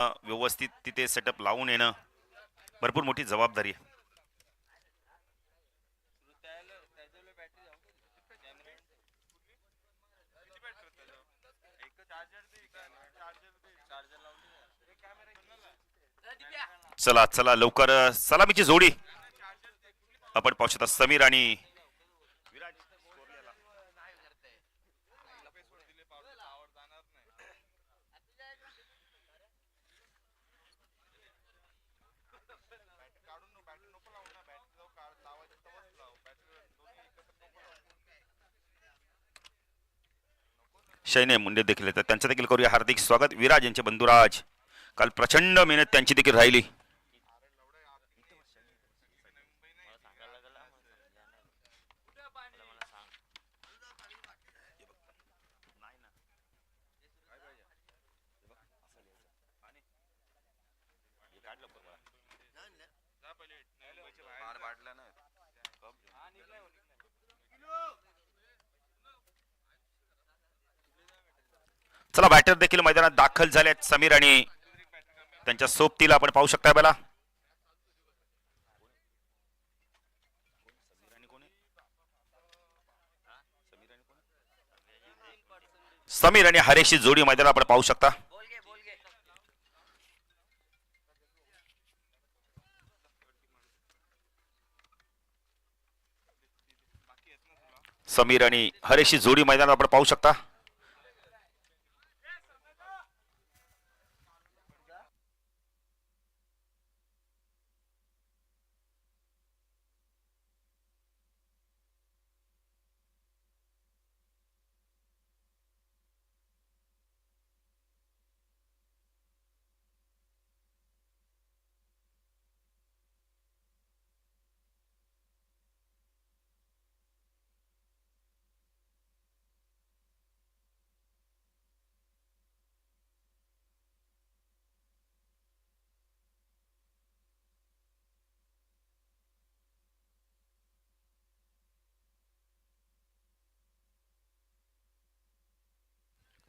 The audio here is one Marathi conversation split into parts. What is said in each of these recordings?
व्यवस्थित तिथे सेटअप लावून येणं भरपूर मोठी जबाबदारी आहे. चला चला लवकर सलामीची जोडी आपण पाहू शकता समीर आणि विराज. शैने मुंडे देखील येतात, त्यांचं देखील करूया हार्दिक स्वागत. विराज यांचे बंधुराज, काल प्रचंड मेहनत त्यांची देखील राहिली. चला बॅटर देखील मैदानात दाखल झालेत. समीर आणि त्यांच्या सोबतीला आपण पाहू शकता. बेला समीर आणि हरेशची जोडी मैदानात आपण पाहू शकता. समीर आणि हरेशची जोडी मैदानात आपण पाहू शकता.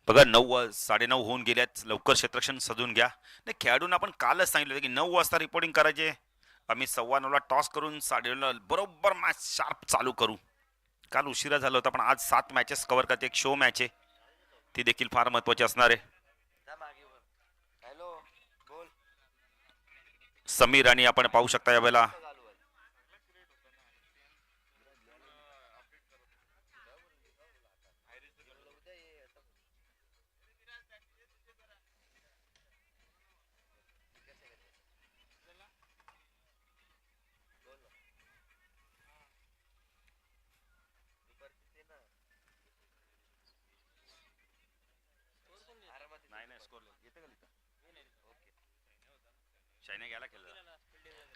बघा 9 9:30 होऊन गेल्यात. लवकर क्षेत्ररक्षण सजून घ्या. नाही, खेळाडूंना आपण कालच सांगितलं होतं की 9 वाजता रिपोर्टिंग करायचे. आम्ही 9:15ला टॉस करून 9:30 बरोबर मॅच शार्प चालू करू. काल उशिरा झाला होता, पण आज 7 मॅचेस कव्हर करते. एक शो मॅच आहे, ती देखील फार महत्वाची असणार आहे. समीर आणि आपण पाहू शकता यावेळेला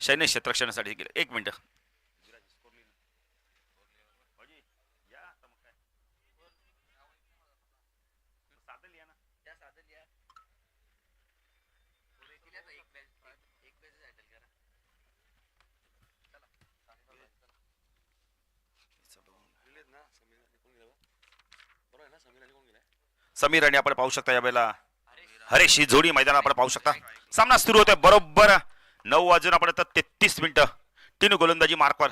शैने क्षेत्ररक्षणासाठी गेले. 1 मिनिट. समीर आणि आपण पाहू शकता यावेळेला हरेश ही जोडी मैदानात आपण पाहू शकता. सामना सुरू होतोय बरोबर 9 वाजून आपण 33 मिनिटं. तीन गोलंदाजी मार्कवर.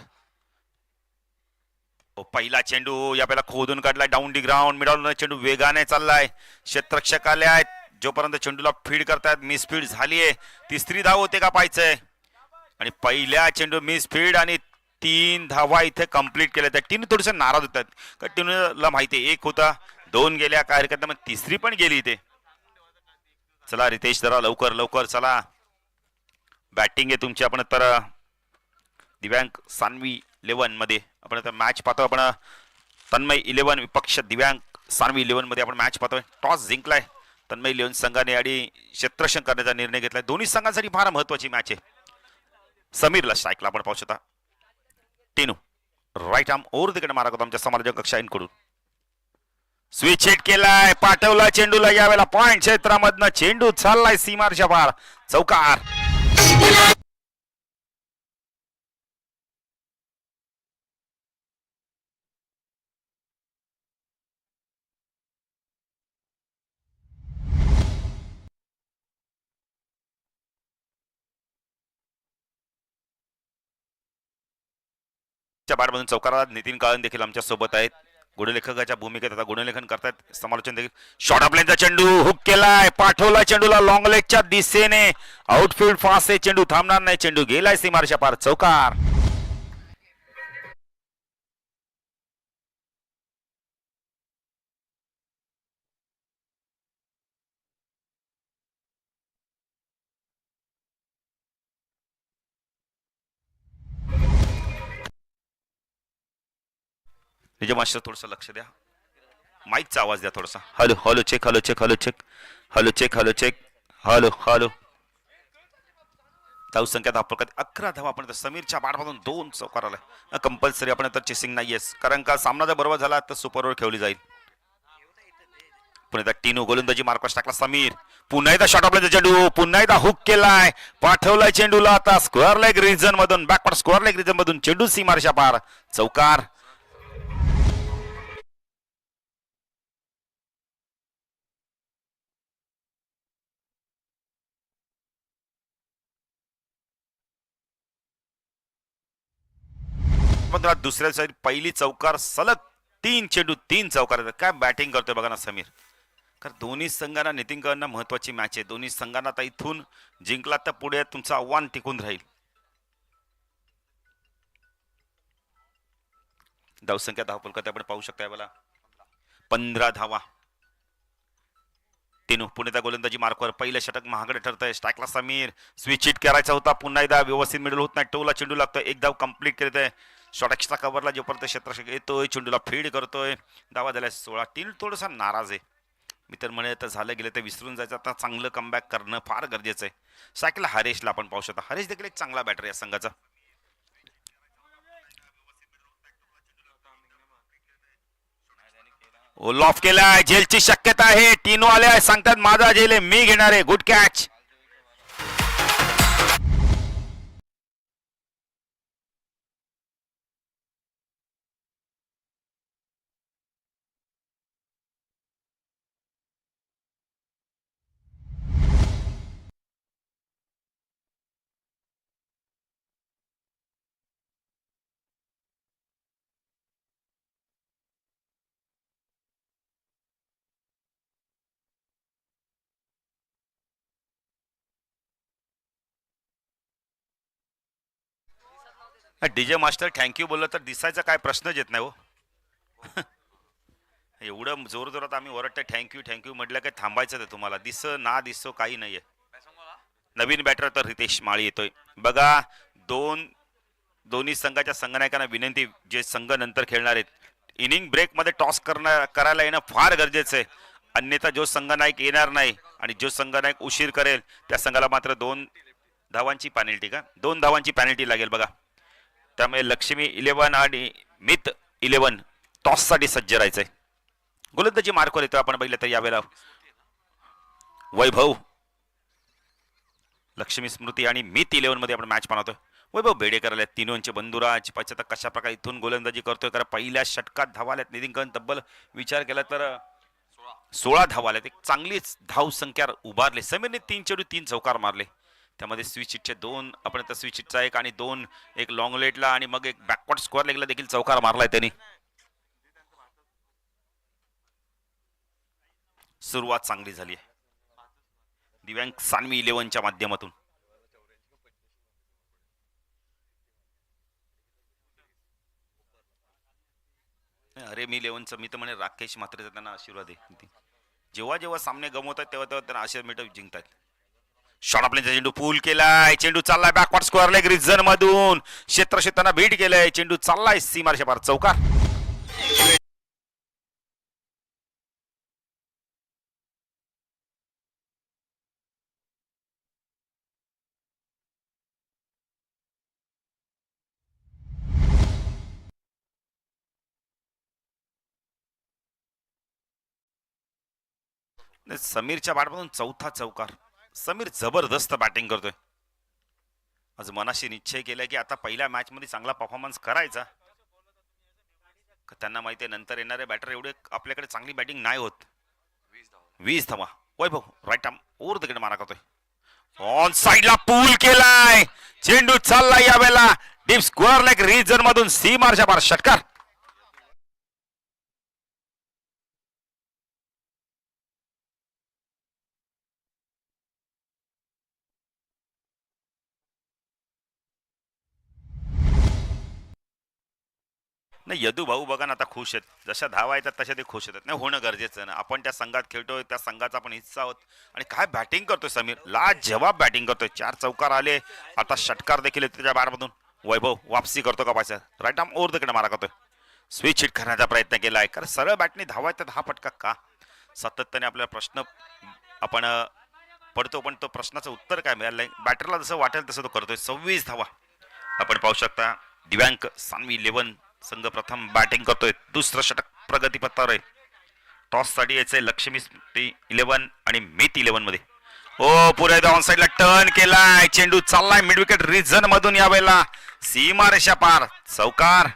पहिला चेंडू यावेळेला खोदून काढलाय डाऊन डी ग्राउंड. मिडॉल चेंडू वेगाने चाललाय. क्षेत्ररक्षक आले आहेत, जोपर्यंत चेंडूला फीड करतायत. मिस फीड झालीये. तिसरी धाव होते का पाहायचंय. आणि पहिल्या चेंडू मिस फीड आणि 3 धावा इथे कंप्लीट केल्या. त्या टीम थोडस नाराज होतात, कारण टीमला माहिती 1 होता, 2 गेल्या काय हरकत नाही, तिसरी पण गेली इथे. चला रितेश जरा लवकर लवकर चला. बॅटिंग आहे तुमची. आपण तर दिव्यांग सान्वी 11 मध्ये आपण आता मॅच पाहतो. आपण तन्मय 11 विपक्ष दिव्यांग सान्वी 11 मध्ये आपण मॅच पाहतोय. टॉस जिंकलाय तन्मय 11 संघाने आणि क्षेत्ररक्षण करण्याचा निर्णय घेतलाय. दोन्ही संघांसाठी फार महत्वाची मॅच आहे. समीरला स्ट्राईकला आपण पाहू शकता. टेनू राईट आर्म ओव्हर तिकडे मारा होता आमच्या समालोचक कक्षाईंकडून. स्विच हिट केलाय, पाठवला चेंडूला. यावेळेला पॉइंट क्षेत्रामधनं चेंडू चाललाय सीमारच्या पार. चौकार. बॅटमधून चौकारात नितीन काळन देखील आमच्या सोबत आहेत. गुणलेखकाच्या भूमिकेत आता गुणलेखन करतायत, समालोचन देखील. शॉर्ट ऑफ चेंडू हुक केलाय, पाठवला चेंडूला लॉंग लेगच्या दिशेने. आउटफील्ड फास्ट आहे, चेंडू थांबणार नाही, चेंडू गेलाय सीमारेषा पार, चौकार. विजय मास्टर थोडस लक्ष द्या, माईकचा आवाज द्या थोडासा. Hello hello check, hello check, hello check, hello check, hello check, hello hello. धाव संख्या 11 धावा. आपण समीरच्या बॅटमधून 2 चौकार आलाय. कंपल्सरी आपण तर चेसिंग नाहीयेच, कारण का सामना जर बरोबर झाला तर सुपर ओव्हर खेळली जाईल. पुन्हा एकदा टीनो गोलंदाजी मार्कस टाकला समीर. पुन्हा एकदा शॉर्ट ऑफ चेंडू, पुन्हा एकदा हुक केलाय, पाठवलाय चेंडूला आता स्क्वेअर लेग रिजन मधून, बॅकवर्ड स्क्वेअर लेग रिजन मधून चेंडू सीमारेषा पार, चौकार. दुसऱ्या साईड पहिली चौकार सलग 3 चेंडू 3 चौकार. काय बॅटिंग करतोय बघा ना समीर. कारण दोन्ही संघांना नितीन कळना महत्वाची मॅच आहे. दोन्ही संघांना आता इथून जिंकला तर पुढे तुमचं आव्हान टिकून राहील. धावसंख्या धावफलकात आपण पाहू शकता मला 15 धावा. तीन पुणे गोलंदाजी मार्कवर पहिलं षटक महागडे ठरतंय. स्ट्राईकला समीर, स्विच हिट करायचा होता, पुन्हा एकदा व्यवस्थित मिडल होत नाही, टोला चेंडू लागतोय, एक धाव कंप्लीट करत आहे. शॉर्ट एक्स्ट्रा कव्हरला जोपर्यंत क्षेत्ररक्षक येतोय चेंडूला फीड करतोय. धावा झाल्या 16. टीम थोडासा नाराज आहे. मी तर म्हणे तर झालं गेलं तर विसरून जायचं, आता चांगलं कमबॅक करणं फार गरजेचं आहे. सायकल हरेशला आपण पाहू शकता. हरेश देखील एक चांगला बॅटर या संघाचा. लॉफ केलाय, झेलची शक्यता आहे. टीनो आले सांगतात माझा झेल आहे, मी घेणार आहे. Good catch. DJ master thank you बोललं तर दिसायचा काय प्रश्नच येत नाही हो. एवढं जोर जोरात आम्ही ओरडतोय थँक्यू थँक्यू म्हटलं काय थांबायचं ते तुम्हाला. ना दिसो काही नाहीये. नवीन बॅटर तर रितेश माळी येतोय बघा. दोन्ही संघाच्या संघनायकांना विनंती, जे संघ नंतर खेळणार आहेत, इनिंग ब्रेक मध्ये टॉस करायला येणं फार गरजेचं आहे. अन्यथा जो संघनायक येणार नाही आणि जो संघनायक उशीर करेल त्या संघाला मात्र 2 धावांची पॅनल्टी, का 2 धावांची पॅनल्टी लागेल बघा. त्यामुळे लक्ष्मी 11 आणि मित 11 टॉस साठी सज्ज राहायचंय. गोलंदाजी मार्कवर येतो आपण बघितलं तर यावेळेला वैभव, लक्ष्मी स्मृती आणि मित 11 मध्ये आपण मॅच पाहतोय. वैभव बेडेकर आले, तीनोंचे बंधुराज पाहिजे तर कशा प्रकारे इथून गोलंदाजी करतोय. कारण पहिल्या षटकात धावा आल्यात नितीन कळन, तब्बल विचार केला तर 16 धावा आल्यात. एक चांगलीच धाव संख्या उभारले. समीरने 3 चेंडू 3 चौकार मारले. त्यामध्ये स्विच हिटचे 2, आपण आता स्विच हिटचा 1 आणि 2, एक लॉंग लेटला आणि मग एक बॅकवर्ड स्क्वेअर लेगला देखील चौकार मारलाय त्यांनी. सुरुवात चांगली झाली आहे दिव्यांग सानवी 11च्या माध्यमातून. अरे मी 11चं मी तर म्हणे राकेश मात्र त्यांना आशीर्वाद आहे. जेव्हा जेव्हा सामने गमवतात तेव्हा तेव्हा त्यांना आशीर्वाद मिळत जिंकतात. शॉर्ट ऑफ चेंडू पूल केलाय, चेंडू चाललाय बॅकवर्ड स्क्वेअर लेग रिजन मधून, क्षेत्रक्षेत्रांना बीट केलंय, चेंडू चाललाय सीमारेषा पार, चौकार. समीरच्या बॅटमधून 4था चौकार. समीर जबरदस्त बॅटिंग करतोय. आज मनाशी निश्चय केलाय की आता पहिल्या मॅच मध्ये चांगला परफॉर्मन्स करायचा. त्यांना माहिती आहे नंतर येणारे बॅटर एवढे आपल्याकडे चांगली बॅटिंग नाही होत. 20 धावा. Vaibhav right arm over the wicket मारा करतोय. ऑन साइडला पूल केलाय, चेंडू चाललाय यावेळेला डीप स्क्वेअर लेग रिजन मधून सीमारच्या पार षटकार. नाही यदू भाऊ बघा ना आता खुश आहेत, जशा धावा येतात तशा ते खुश येतात. नाही होणं गरजेचं ना, आपण त्या संघात खेळतोय, त्या संघाचा आपण हिस्सा आहोत. आणि काय बॅटिंग करतोय समीर, लाजवाब बॅटिंग करतोय. 4 चौकार आले, आता षटकार देखील त्याच्या बॅटमधून. वैभव वापसी करतो का पाहिजे, राईट आर्म ओव्हर तिकडे मारा करतोय. स्विच हिट करण्याचा प्रयत्न केलाय, कारण सरळ बॅटने धावा येतात. हा फटका का सातत्याने आपल्याला प्रश्न आपण पडतो, पण तो प्रश्नाचं उत्तर काय मिळालं नाही. बॅटरला जसं वाटेल तसं तो करतोय. 26 धावा आपण पाहू शकता. दिव्यांग सानवी 11 संघ प्रथम बॅटिंग करतोय. दुसरं षटक प्रगतीपथावर आहे. टॉस साठी यायचंय लक्ष्मी 11 आणि मित 11 मध्ये. ओ पुढे ऑन साइडला टर्न केलाय, चेंडू चाललाय मिड विकेट रिजन मधून, यावेळेला सीमारेषा पार चौकार.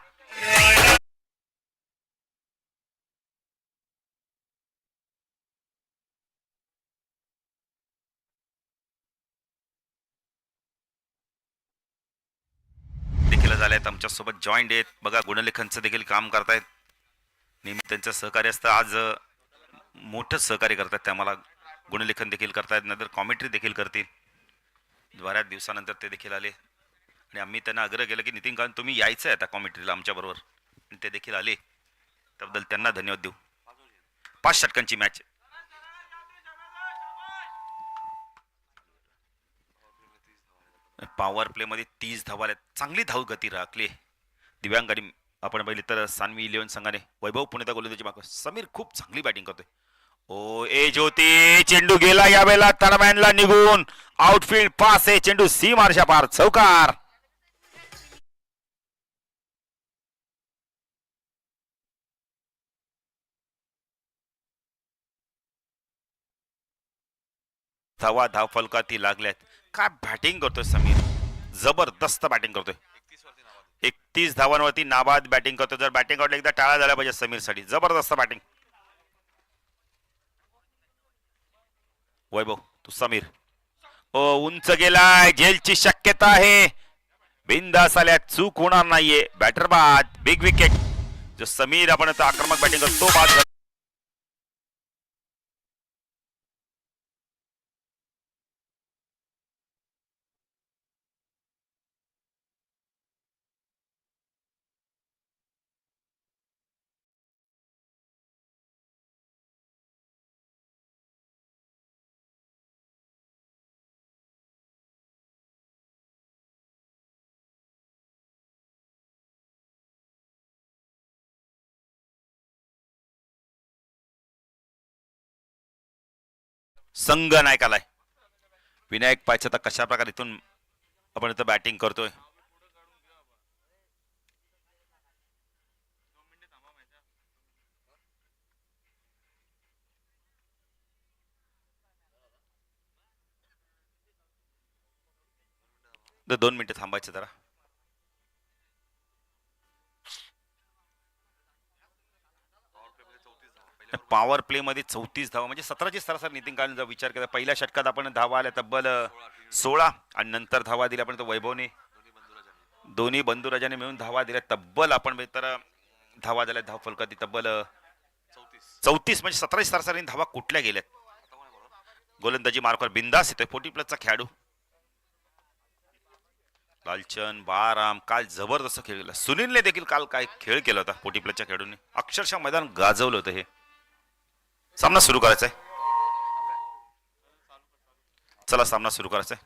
देखील झाल्यात आमच्यासोबत जॉईंट आहेत बघा, गुणलेखनचं देखील काम करतायत. नेहमी त्यांचं सहकार्य असतं, आज मोठं सहकार्य करतात ते आम्हाला. गुणलेखन देखील करतायत, नंतर कॉमेंट्री देखील करतील. बऱ्याच दिवसानंतर ते देखील आले आणि आम्ही त्यांना आग्रह केला की नितीन कान तुम्ही यायचं आहे आता कॉमेंट्रीला आमच्याबरोबर, आणि ते देखील आले. त्याबद्दल त्यांना धन्यवाद देऊ. 5 षटकांची मॅच. पॉवर प्ले मध्ये 30 धावा आल्या, चांगली धाव गती राखली दिव्यांग. आणि आपण पाहिले तर सानवी 11 संघाने वैभव पुणेचा गोलंदाजी मागं. समीर खूप चांगली बॅटिंग करतोय. ओ ए ज्योती, चेंडू गेला यावेळेला तडमॅनला निघून. आउटफील्ड पास आहे, चेंडू सी मारशा पार चौकार. धावा धाव फलकाती लागल्यात. काय बॅटिंग करतोय समीर, जबरदस्त बॅटिंग करतोय. 31 धावांवरती नाबाद बॅटिंग करतो. जर बॅटिंग आउट एकदा टाळा झाला पाहिजे समीर साठी. जबरदस्त बॅटिंग. वैभव तू समीर. ओ उंच गेलाय, जेलची शक्यता आहे. बिंदास आल्या, चूक होणार नाहीये. बॅटर बाद, बिग विकेट. जो समीर आपण आक्रमक बॅटिंग करतो तो बाद. संघ नायक आलाय. विनायक पाहिजे तर कशा प्रकारे इथून आपण इथं बॅटिंग करतोय. तर 2 मिनिटं थांबायचं जरा. पॉवर प्ले मध्ये 34 धावा म्हणजे 17ची सरासरी. नितीन काळेंचा विचार केला, पहिल्या षटकात आपण धावा आल्या तब्बल 16 आणि नंतर धावा दिल्या पण वैभवने, दोन्ही बंधुराजाने मिळून धावा दिल्या तब्बल आपण तर धावा दिल्या. धाव फलकाती तब्बल 34 म्हणजे 17ची सरासरी. धावा कुठल्या गेल्यात. गोलंदाजी मार्कवर बिंदास येतोय 40 प्लसचा खेळाडू लालचंद बाराम. काल जबरदस्त खेळ केला. सुनीलने देखील काल काय खेळ केला होता 40 प्लसच्या खेळाडूंनी. अक्षरशः मैदान गाजवलं होतं. हे सामना सुरू करायचा आहे. चला सामना सुरू करायचा आहे.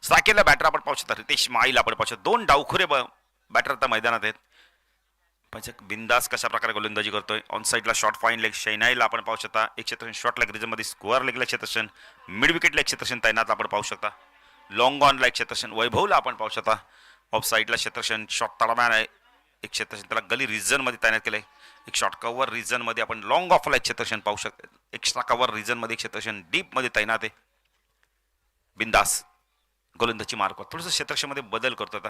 साकेला बॅटर आपण पाहू शकता. रितेश माईल आपण पाहू शकतो. 2 डावखुरे बॅटर आता मैदानात आहेत. बिंदास कशा प्रकारे गोलंदाजी करतोय. ऑन साइडला शॉर्ट फाईन लेग शैनाईला आपण पाहू शकता. 103 शॉर्ट लेग रिजन मध्ये, स्क्वेअर लेगला 103, मिड विकेटला 103 तैनात आपण पाहू शकता. लॉंग ऑनला 103 वैभवला आपण पाहू शकता. ऑफ साइडला 103 शॉर्ट तडमॅन आहे 103, त्याला गली रिजन मध्ये तैनात केलंय. एक शॉर्ट कव्हर रिजन मध्ये आपण लॉंग ऑफला 103 पाहू शकता. एक्स्ट्रा कव्हर रिजन मध्ये 103 डीप मध्ये तैनात आहे. बिंदास गोलंदाजी मार्क थोडंसं क्षेत्रक्षण मध्ये बदल करतो आता.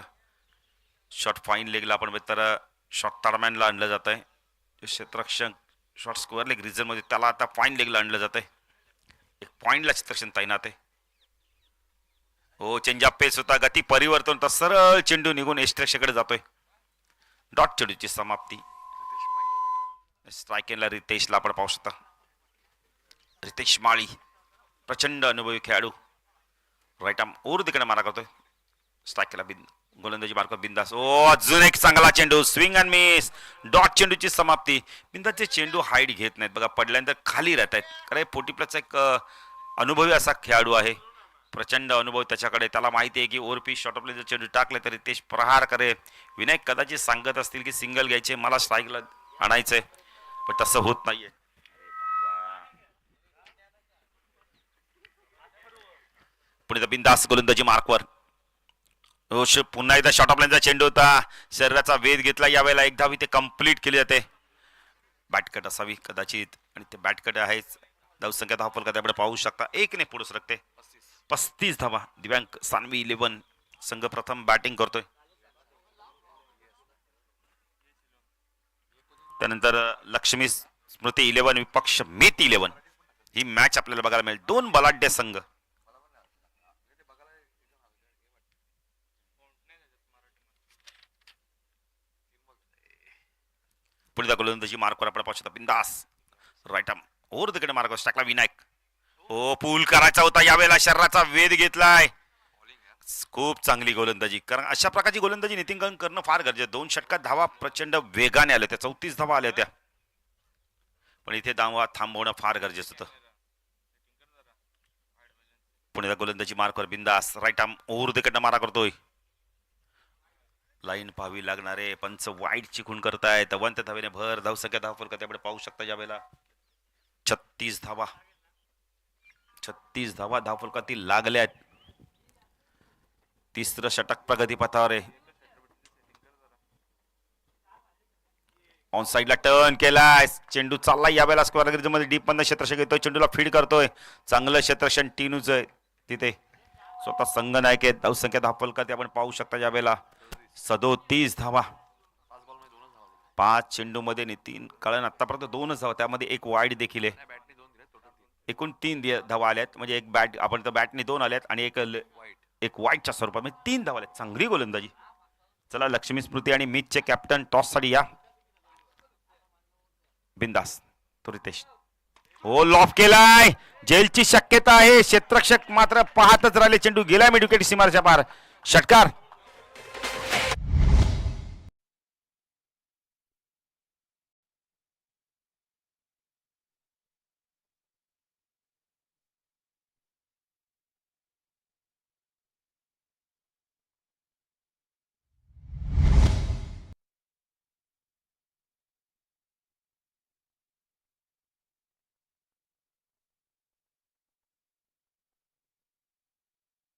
शॉर्ट फाईन लेगला आपण तर शॉर्ट तडमॅनला आणलं जात आहे. क्षेत्ररक्षण शॉर्ट स्क्वेअर लेग रिजन मध्ये त्याला आता फाईन लेगला आणलं जात आहे. एक पॉइंटला क्षेत्ररक्षण तैनात आहे. हो, चेंज अप पेस होता, गती परिवर्तन तर सरळ चेंडू निघून एस्ट्रेक्शकडे जातोय. डॉट चेंडूची समाप्ती. स्ट्रायकेनला रितेशला आपण पाहू शकता. रितेश माळी प्रचंड अनुभवी खेळाडू. राईट आर्म ओर तिकडे मारा करतोय. स्ट्रायकेला गोलंदाजी मार्क बिंदास. ओ अजून एक चांगला चेंडू, स्विंग अँड मिस. डॉट चेंडूची समाप्ती. बिंदासचे चेंडू हाईट घेत नाहीत बघा, पडल्यानंतर खाली राहत आहेत. कारण 40+ एक अनुभवी असा खेळाडू आहे, प्रचंड अनुभव त्याच्याकडे. त्याला माहिती आहे की ओव्हरपीच शॉर्ट ऑफ जर चेंडू टाकले तर रितेश प्रहार करे. विनायक कदाचित सांगत असतील की सिंगल घ्यायचे, मला स्ट्राईकला आणायचंय, पण तसं होत नाहीये. पुढे बिंदास गोलंदाजी मार्कवर. पुन्हा एकदा शॉर्ट ऑफ लाईनचा चेंडू होता, शरीराचा वेध घेतला. यावेळेला एक धाव इथे कंप्लीट केली जाते. बॅटकट असावी कदाचित, आणि ते बॅटकट आहेच. धावसंख्या धावफल का त्याकडे पाहू शकता. 1 पुढे सरकते. 35 धावा. दिव्यांग सानवी 11 संघ प्रथम बॅटिंग करतोय. त्यानंतर लक्ष्मी स्मृती 11 विपक्ष मित 11. ही मॅच आपल्याला बघायला मिळेल. 2 बलाढ्य संघ. पुढे गोलंदाजी मार्कवर आपण पाहू शकता. बिंदास राईट आर्म ओर तिकडे मार्कवर टाकला विनायक. ओ पूल करायचा होता, यावेळेला शरीराचा वेध घेतलाय. खूप चांगली गोलंदाजी, कारण अशा प्रकारची गोलंदाजी नितीन करणं फार गरजेचं. 2 षटकात धावा प्रचंड वेगाने आल्या होत्या. 34 धावा आल्या होत्या, पण इथे धावा थांबवणं फार गरजेचं होतं. पुणे गोलंदाजी मार्कवर बिंदास राईट आर्म ओर तिकडनं मारा करतोय. लाईन पाहावी लागणारे पंच वाईट चिकून करतायत. अवंत धावेने भर. धावसंख्या धावफल त्याकडे पाहू शकता. यावेळेला 36 धावा. 36 धावा धावफलकातील लागल्यात. तिसरं षटक प्रगतीपथावर आहे. ऑन साईडला टर्न केलाय, चेंडू चाललाय. यावेळेला स्क्वेअर मध्ये डीप मध्ये क्षेत्ररक्षक येतोय, चेंडूला फीड करतोय. चांगलं क्षेत्ररक्षण टीनूच आहे तिथे. स्वतः संघ नायक आहेत. धावसंख्या धावफलकात आपण पाहू शकता. यावेळेला 37 धावा. 5 चेंडू मध्ये नितीन कळण आतापर्यंत 2च धावा, त्यामध्ये एक वाईड देखील आहे. एकूण 3 धावा आल्यात, म्हणजे एक बॅट आपण तर बॅटने 2 आल्यात आणि एक वाईटच्या स्वरूपात, म्हणजे 3 धावा आल्यात. चांगली गोलंदाजी. चला लक्ष्मी स्मृती आणि मीतचे कॅप्टन टॉस साठी या. बिंदास तो रितेश. हो लॉफ केलाय, जेलची शक्यता आहे. क्षेत्ररक्षक मात्र पाहतच राहिले. चेंडू गेलाय मिड विकेट सीमारेषा पार. षटकार.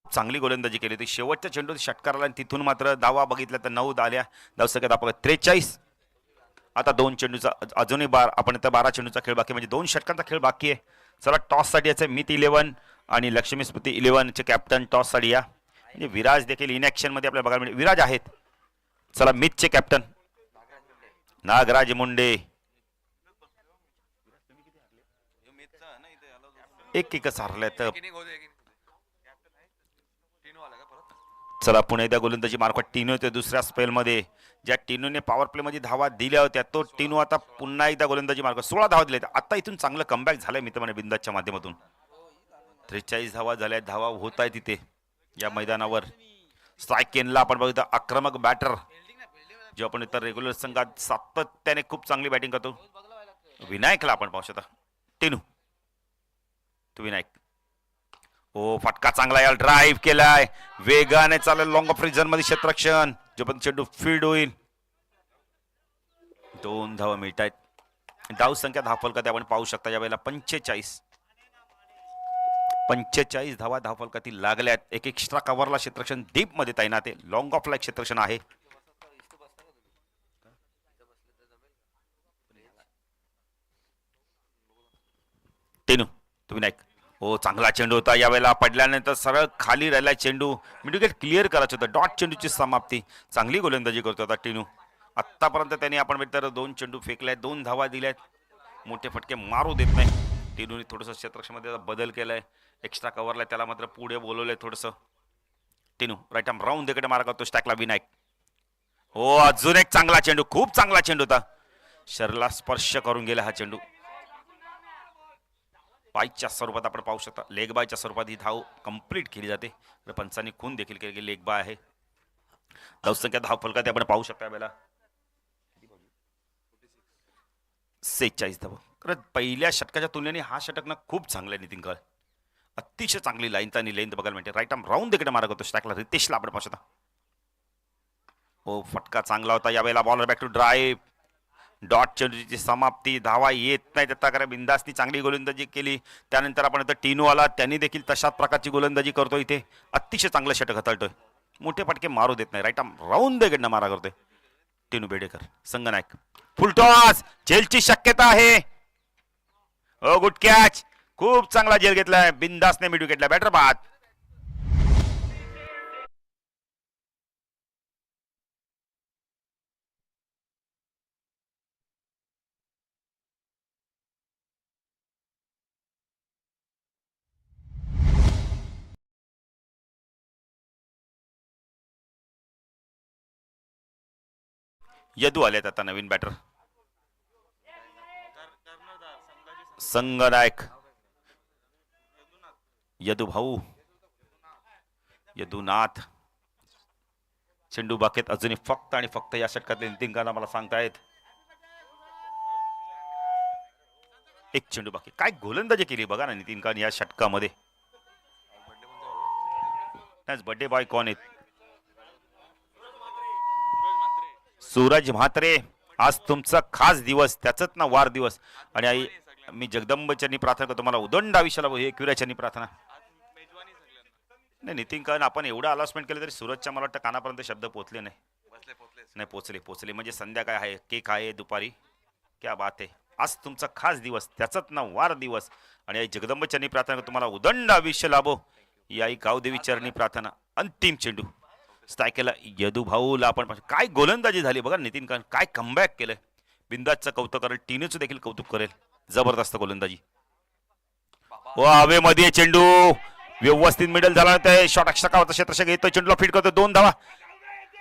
चांगली गोलंदाजी केली होती. शेवटच्या चेंडूत षटकाराला, तिथून मात्र धावा बघितल्या तर 9 आल्या. धावसंख्या आपण 43. आता 2 चेंडूचा अजूनही आपण तर 12 चेंडूचा खेळ बाकी, म्हणजे 2 षटकांचा खेळ बाकी आहे. चला टॉस साठी याचे मित 11 आणि लक्ष्मी स्मृती 11 चे कॅप्टन टॉस साठी या. म्हणजे विराज देखील इनॅक्शन मध्ये आपल्याला बघायला मिळेल. विराज आहेत. चला मितचे कॅप्टन नागराज मुंडे. एकच हरल्यात. चला पुणे एकदा गोलंदाजी मार्फत टीनू होते दुसऱ्या स्पेलमध्ये. ज्या टीनूने पॉवर प्ले मध्ये धावा दिल्या होत्या, तो टीनू आता पुन्हा एकदा गोलंदाजी मार्फत 16 धावा दिल्या. आता इथून चांगलं कमबॅक झालंय मित्रमंडळी बिंदासच्या माध्यमातून. 43 धावा झाल्या. धावा होत आहे तिथे या मैदानावर. स्ट्राईक केनला आपण बघतो, आक्रमक बॅटर जो आपण इतर रेग्युलर संघात सातत्याने खूप चांगली बॅटिंग करतो. विनायकला आपण पाहू शकता. टीनू तो विनायक. ओ फटका चांगला याला ड्राईव्ह केलाय. वेगाने चालेल लॉंग ऑफ रिजन मध्ये क्षेत्ररक्षण. जो पण चेंडू फील्ड होईल. 2 धावा मिळत आहेत. धाव संख्या धावफलकात आपण पाहू शकता. यावेळेला 45 धावा धावफलकातील लागल्यात. एक एक्स्ट्रा कव्हरला क्षेत्ररक्षण डीप मध्ये तैनात आहे. लॉंग ऑफ ला क्षेत्ररक्षण आहे. टेनू तो विनायक. हो चांगला चेंडू होता. यावेळेला पडल्यानंतर सरळ खाली राहिला चेंडू. मिड विकेट क्लिअर करायचं होतं. डॉट चेंडूची समाप्ती. चांगली गोलंदाजी करतो आता टीनू. आतापर्यंत त्यांनी आपण तर 2 चेंडू फेकले, 2 धावा दिल्यात. मोठे फटके मारू देत नाही. टीनूने थोडंसं क्षेत्ररक्षणामध्ये बदल केलाय. एक्स्ट्रा कव्हरला त्याला मात्र पुढे बोलवलंय थोडंसं. टिनू राईट आर्म राऊंड देखील मारा करतो स्टॅकला विनायक. हो अजून एक चांगला चेंडू, खूप चांगला चेंडू होता. शरीराला स्पर्श करून गेला हा चेंडू. बायच्या स्वरूपात आपण पाहू शकता, लेग बायच्या स्वरूपात ही धाव कंप्लीट केली जाते. पंचांनी खून देखील केली, लेग बाय आहे. धावसंख्या धाव फलकात आपण पाहू शकता यावेळेला 46 धाव. खरं पहिल्या षटकाच्या तुलनेने हा षटक ना खूप चांगला आहे नितीन काळे. अतिशय चांगली लाईन आणि लेंथ बघायला मिळते. राईट आर्म राऊंड देखील मारा करतो स्टॅकला रितेशला आपण पाहू शकता. हो फटका चांगला होता यावेळेला. Bowler back to drive, dot चेंडूची समाप्ती, धावा येत नाही त्याचा कारण बिंदासनी चांगली गोलंदाजी केली. त्यानंतर आपण आता टिनू आला, त्यांनी देखील तशाच प्रकारची गोलंदाजी करतो. इथे अतिशय चांगलं षटक हाताळतोय, मोठे फटके मारू देत नाही. राईट आर्म राऊंड देखील मारा करतोय टिनू बेडेकर. संगनायक फुलटॉस, झेलची शक्यता आहे. हो गुड कॅच, खूप चांगला झेल घेतलाय बिंदासने, मिड विकेटला बॅटर बाद. यदू आलेत आता नवीन बॅटर संगनायक. यदू भाऊ, यदुनाथ. चेंडू बाकेत अजूनही फक्त आणि फक्त या षटकातले नितीन काना मला सांगतायत एक चेंडू बाकी. काय गोलंदाजी केली बघा ना नितीन कान या षटकामध्ये. बर्थडे बॉय कोण आहेत? सूरज म्हात्रे. आज तुमचा खास दिवस, त्याच ना वाढदिवस. आणि आई मी जगदंबचरणी प्रार्थना करतो मला उदंड आयुष्याला हे एकविराचरणी प्रार्थना. नाही नितीन कान आपण एवढं अनाउन्समेंट केलं तरी सूरजच्या मला वाटतं कानापर्यंत शब्द पोचले नाही. नाही पोचले म्हणजे संध्याकाळ आहे, केक आहे दुपारी. क्या बात आहे. आज तुमचा खास दिवस, त्याचाच ना वाढदिवस. आणि आई जगदंबचरणी प्रार्थना करतो तुम्हाला उदंड आयुष्य लाभो. ही आई गावदेवी चरणी प्रार्थना. अंतिम चेंडू स्ट्राईक केला यदू भाऊला आपण. काय गोलंदाजी झाली बघा नितीन कान, काय कमबॅक केलंय. बिंदासचं कौतुक करेल, टीनूचं देखील कौतुक करेल. जबरदस्त गोलंदाजी. व हवेमध्ये चेंडू व्यवस्थित मिडल झाला. ते शॉट अक्षकावरचा क्षेत्ररक्षक येतो, चेंडूला फिट करतो. 2 धावा.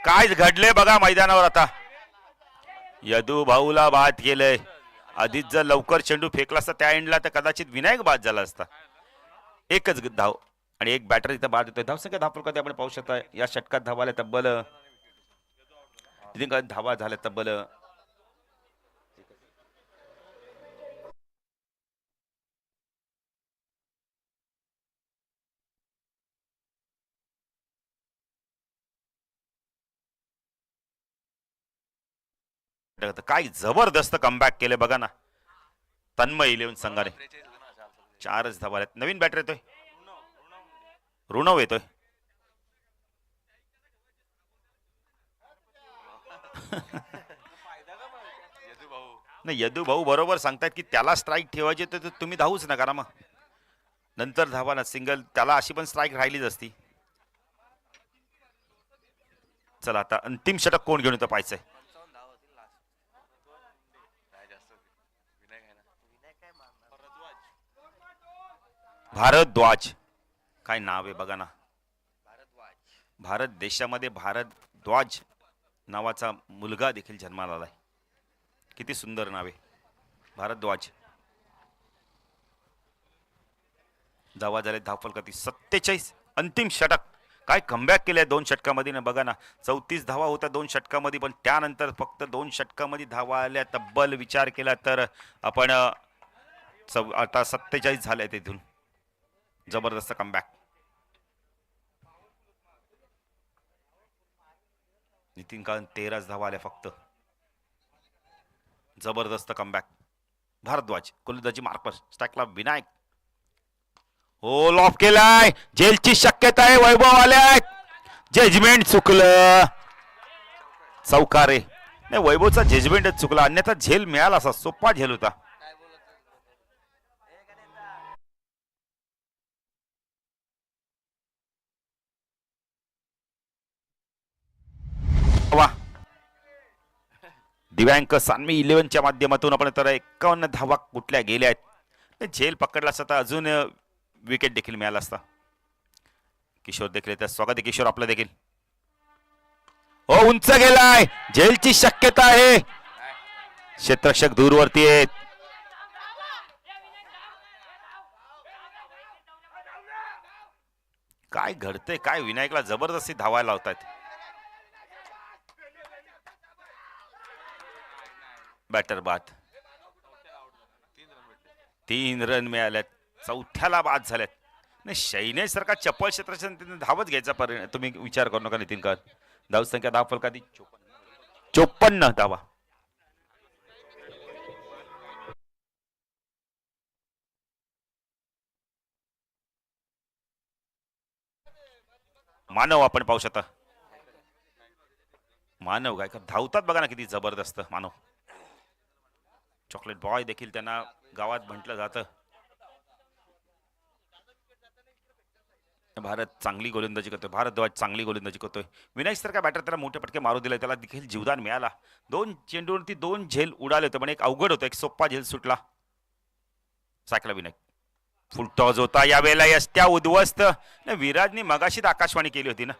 काय घडले बघा मैदानावर आता. यदू भाऊला बाद केलंय. आधीच जर लवकर चेंडू फेकला असता त्या एंडला तर कदाचित विनायक बाद झाला असता. एकच धाव आणि एक बॅटर इथं बाद होतोय. धावसंख्या धाव फलकात आपण पाहू शकता या षटकात धावाले तब्बल धावा झाल्या तब्बल 8. काय जबरदस्त कमबॅक केले बघा ना तन्मय 11 संघाने. 4च धावा आहेत. नवीन बॅटर येतोय, ऋणव येतोय. नाही यदू भाऊ बरोबर सांगतायत की त्याला स्ट्राईक ठेवायचे तर तुम्ही धावूच नका ना, मग नंतर धावा ना सिंगल. त्याला अशी पण स्ट्राईक राहिलीच असती. चला आता अंतिम षटक कोण घेऊन येतं पाहायचंय. भारद्वाज, काय नाव आहे बघा ना. भारत देशामध्ये भारद्वाज नावाचा मुलगा देखील जन्माला आलाय. किती सुंदर नाव आहे भारद्वाज. धावा झाले धावफलकाती 47. अंतिम षटक. काय कमबॅक केलंय 2 षटकामध्ये ना बघा ना. 34 धावा होत्या 2 षटकामध्ये, पण त्यानंतर फक्त 2 षटकामध्ये धावा आल्या तब्बल विचार केला तर आपण आता 47 झाले तिथून. जबरदस्त कमबॅक. नितीन काळन 13 धावा आल्या फक्त. जबरदस्त कमबॅक. भारद्वाज गोलंदाजी मार्कर स्ट्राईकला विनायक. हो लॉफ केलाय, जेलची शक्यता आहे. वैभव आलाय, जजमेंट चुकलं. चौकारे नाही, वैभवचा जजमेंटच चुकला, अन्यथा झेल मिळाला असा. सोपा झेल होता. दिव्यांक सानवी 11च्या माध्यमातून आपण तर 51 धावा कुठल्या गेल्या आहेत. झेल पकडला असता अजून विकेट देखील मिळाला असता. किशोर देखील येतात. स्वागत आहे किशोर आपलं देखील. हो उंच गेलाय, झेलची शक्यता आहे. क्षेत्ररक्षक दूरवरती आहेत. काय घडतंय काय, विनायकला जबरदस्ती धावायला लावतात. बॅटर बाद. 3 रन मिळाल्यात, चौथ्याला बाद झाल्यात. नाही शैनेश सारखा चप्पल क्षेत्राच्या धावत घ्यायचा तुम्ही विचार करू नका नितीन कर. धाव संख्या धाव फलकादी 54 धावा. मानव आपण पाहू शकता. मानव गायकर धावतात बघा ना किती जबरदस्त. मानव चॉकलेट बॉय देखील त्यांना गावात म्हटलं जातं. भारत चांगली गोलंदाजी करतोय, भारद्वाज चांगली गोलंदाजी करतोय. विनायक सारखा बॅटर त्याला मोठे फटके मारू दिले, त्याला देखील जीवदान मिळाला. 2 चेंडूवरती 2 झेल उडाले होते, पण एक अवघड होतं, एक सोप्पा झेल सुटला. सायकला विनायक फुल टॉस होता यावेळेला. यष्ट्या उद्ध्वस्त. विराजनी मगाशीच आकाशवाणी केली होती ना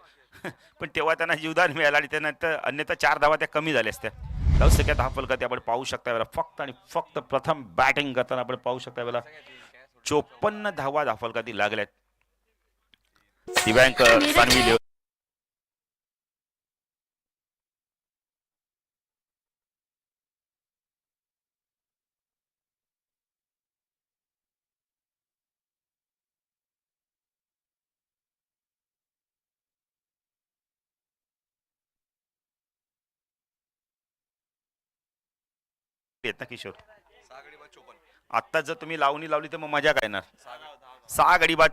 पण तेव्हा त्यांना जीवदान मिळालं आणि त्यानंतर अन्यथा 4 धावा त्या कमी झाल्या असत्या. धाव संख्या 10 फलकात आपण पाहू शकता वेळेला फक्त आणि फक्त प्रथम बॅटिंग करताना आपण पाहू शकता वेळेला 54 धावा धाव फलकाती लागल्यात. दिव्यांक सानवी येत ना किशोर. आता जर तुम्ही लावणी लावली तर मग मजा काय येणार. 6 गडी बाद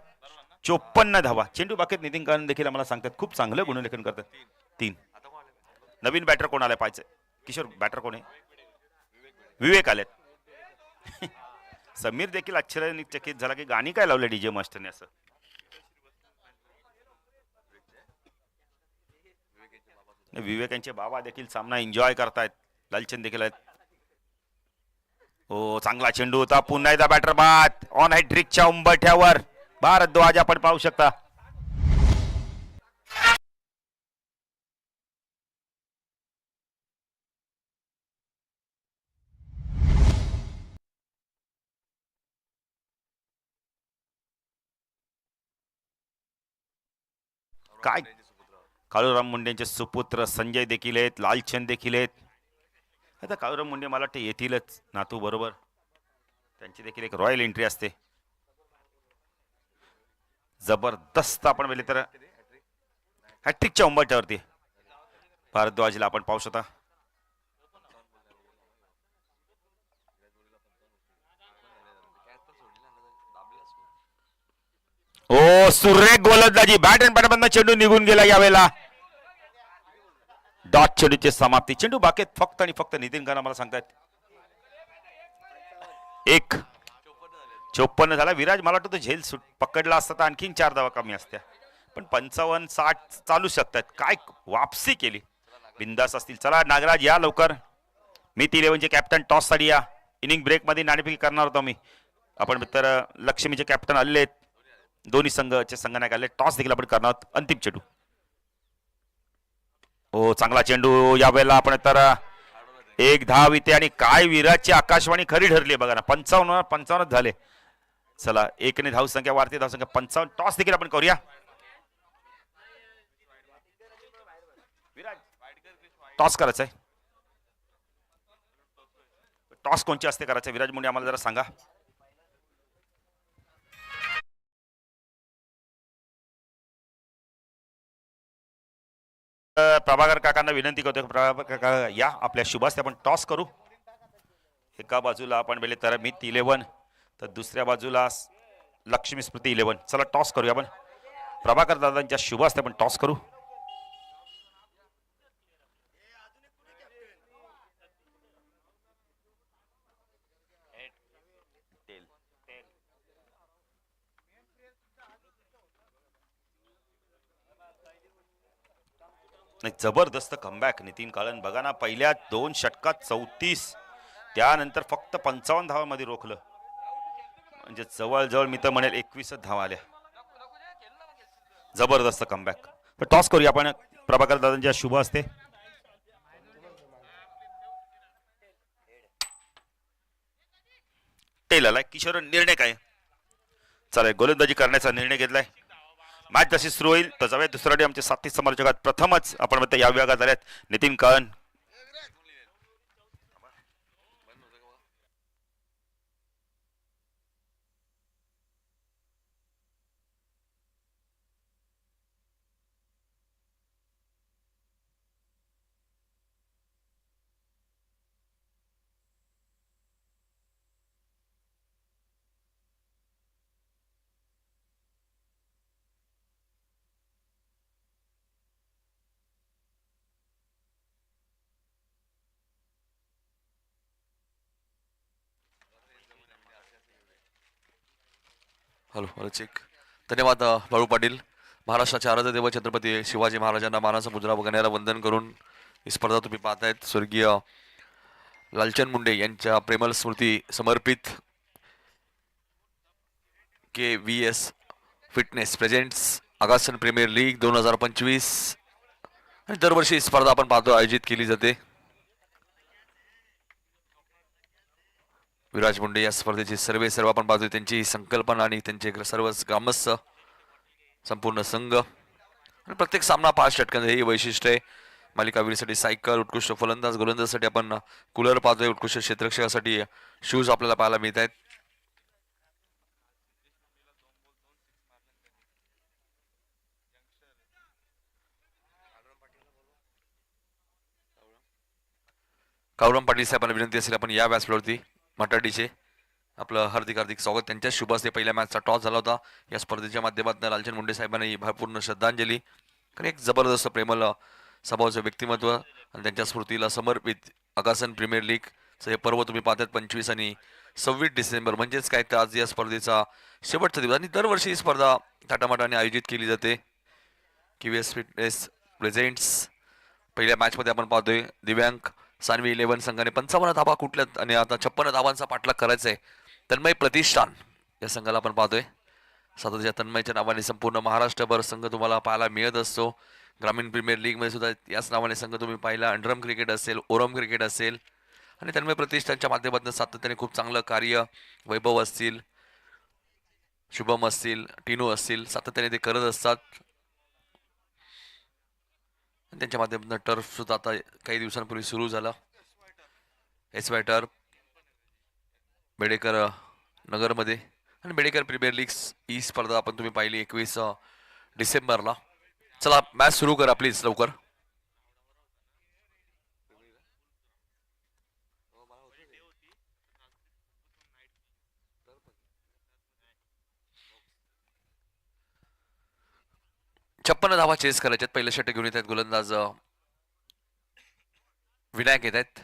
54 धावा. चेंडू बाकेत नितीन कारण देखील आम्हाला सांगतात खूप चांगलं गुणलेखन करतात. 3 नवीन बॅटर कोण आलाय पाहायचं. किशोर बॅटर कोण आहे. विवेक आलेत समीर देखील आश्चर्यचकित झाला की गाणी काय लावले डीजे मास्टरने असं. विवेक यांचे बाबा देखील सामना एन्जॉय करतायत. लालचंद देखील आहेत. हो चांगला चेंडू होता. पुन्हा एकदा बॅटर बाद ऑन हॅट्रिकच्या उंबरठ्यावर भारद्वाज आपण पाहू शकता. काय काळूराम मुंडेंचे सुपुत्र संजय देखील आहेत. लालचंद देखील आहेत. आता काळूराम मुंडे मला वाटतं येतीलच नातू बरोबर. त्यांची देखील एक रॉयल एंट्री असते. जबरदस्त आपण पाहिले तर हॅट्रिकच्या उंबरठ्यावरती भारद्वाजला आपण पाहू शकता. ओ सुरेख गोलंदाजी. बॅट अँड बॅटमधून चेंडू निघून गेला यावेळेला. डॉट चेंडूची समाप्ती. चेंडू बाकेत फक्त आणि फक्त नितीन गाना मला सांगतात 1 54 झाला. विराज मला वाटतं तो झेल पकडला असता तर आणखीन 4 धावा कमी असत्या, पण 55-60 चालू शकतात. काय वापसी केली. बिंदास असतील. चला नागराज या लवकर. मिती 11चे कॅप्टन टॉस साठी या. इनिंग ब्रेक मध्ये नाणेफेकी करणार होतो मी आपण, तर लक्ष्मीचे कॅप्टन आले. दोन्ही संघाचे संघनायक आले. टॉस देखील आपण करणार आहोत. अंतिम चेंडू. हो चांगला चेंडू यावेळेला आपण तर 1 धाव इथे. आणि काय विराजची आकाशवाणी खरी ठरली बघा ना. 55 झाले. चला 1 ने धाव संख्या वाढते. धाव संख्या 55. टॉस देखील आपण करूया. टॉस करायचा आहे. टॉस कोणची असते करायचं विराज मुंडे आम्हाला जरा सांगा. प्रभाकर काकांना विनंती करतो. प्रभाकर काका या आपल्या शुभास्ते आपण टॉस करू. एका बाजूला आपण बेले तर मित 11 तर दुसऱ्या बाजूला लक्ष्मी स्मृती 11. चला टॉस करूया आपण. प्रभाकर दादांच्या शुभास्ते आपण टॉस करू. जबरदस्त कमबॅक नितीन काळन. बघा ना पहिल्या 2 षटकात 34, त्यानंतर फक्त 55 धावांमध्ये रोखलं. म्हणजे जवळजवळ मी तर म्हणेल 21 धावा आल्या. जबरदस्त कमबॅक. टॉस करूया आपण प्रभाकर दादांच्या शुभ असते. टेल आलाय. किशोर निर्णय काय? चला गोलंदाजी करण्याचा निर्णय घेतलाय. मॅच जशी सुरू होईल तर जाऊया दुसरा डे. आमचे साथी समालोचकात प्रथमच आपण म्हणतो या विभागात आल्यात नितीन कळण. Hello hello check. धन्यवाद बाळू पाटील. महाराष्ट्राचे आराध्य देव छत्रपती शिवाजी महाराजांना मानाचा मुद्रा बघण्याला वंदन करून ही स्पर्धा तुम्ही पाहतायत. स्वर्गीय लालचंद मुंडे यांच्या प्रेमळ स्मृती समर्पित KVS fitness presents Agasan premier league 2025. आणि दरवर्षी ही स्पर्धा आपण पाहतो आयोजित केली जाते. विराज मुंडे या स्पर्धेची सर्व आपण पाहतोय. त्यांची संकल्पना आणि त्यांचे सर्व ग्रामस्थ संपूर्ण संघ आणि प्रत्येक सामना 5 षटकांचे हे वैशिष्ट्य आहे. मालिकावीरसाठी सायकल, उत्कृष्ट फलंदाज गोलंदाजासाठी आपण कूलर पाहतोय, उत्कृष्ट क्षेत्ररक्षकासाठी शूज आपल्याला पाहायला मिळत आहेत. कावरम पाटील साहेबांना विनंती असेल आपण या व्यासपीठावरती मटाडीचे आपलं हार्दिक हार्दिक स्वागत. त्यांच्या शुभ हस्ते पहिल्या मॅचचा टॉस झाला होता. या स्पर्धेच्या माध्यमातून लालचंद मुंडे साहेबांनी भरपूर्ण श्रद्धांजली. कारण एक जबरदस्त प्रेमळ स्वभावाचं व्यक्तिमत्व आणि त्यांच्या स्मृतीला समर्पित आगासन प्रीमियर लीगचं हे पर्व तुम्ही पाहतात. 25 आणि 26 डिसेंबर म्हणजेच काय तर आज या स्पर्धेचा शेवटचा दिवस आणि दरवर्षी ही स्पर्धा थाटामाटाने आयोजित केली जाते. KVS फिटनेस प्रेझेंट्स पहिल्या मॅचमध्ये आपण पाहतोय दिव्यांग सानवी 11 संघाने 55 धावा कुठल्यात आणि आता 56 धावांचा पाठलाग करायचा आहे. तन्मय प्रतिष्ठान या संघाला आपण पाहतोय. सततच्या तन्मयच्या नावाने संपूर्ण महाराष्ट्रभर संघ तुम्हाला पाहायला मिळत असतो. ग्रामीण प्रीमियर लीगमध्ये सुद्धा याच नावाने संघ तुम्ही पाहिला. अंडरम क्रिकेट असेल, ओरम क्रिकेट असेल आणि तन्मय प्रतिष्ठानच्या माध्यमातून सातत्याने खूप चांगलं कार्य वैभव असतील, शुभम असतील, टिनू असतील सातत्याने ते करत असतात. त्यांच्या माध्यमातून टर्फ सुद्धा आता काही दिवसांपूर्वी सुरू झाला. SY टर्फ बेडेकर नगरमध्ये आणि बेडेकर प्रीमियर लीग ही स्पर्धा आपण तुम्ही पाहिली 21 डिसेंबरला. चला मॅच सुरू करा प्लीज लवकर. छप्पन्न धावा चेस करायच्यात. पहिलं षटक घेऊन येत आहेत गोलंदाज विनायक येत आहेत.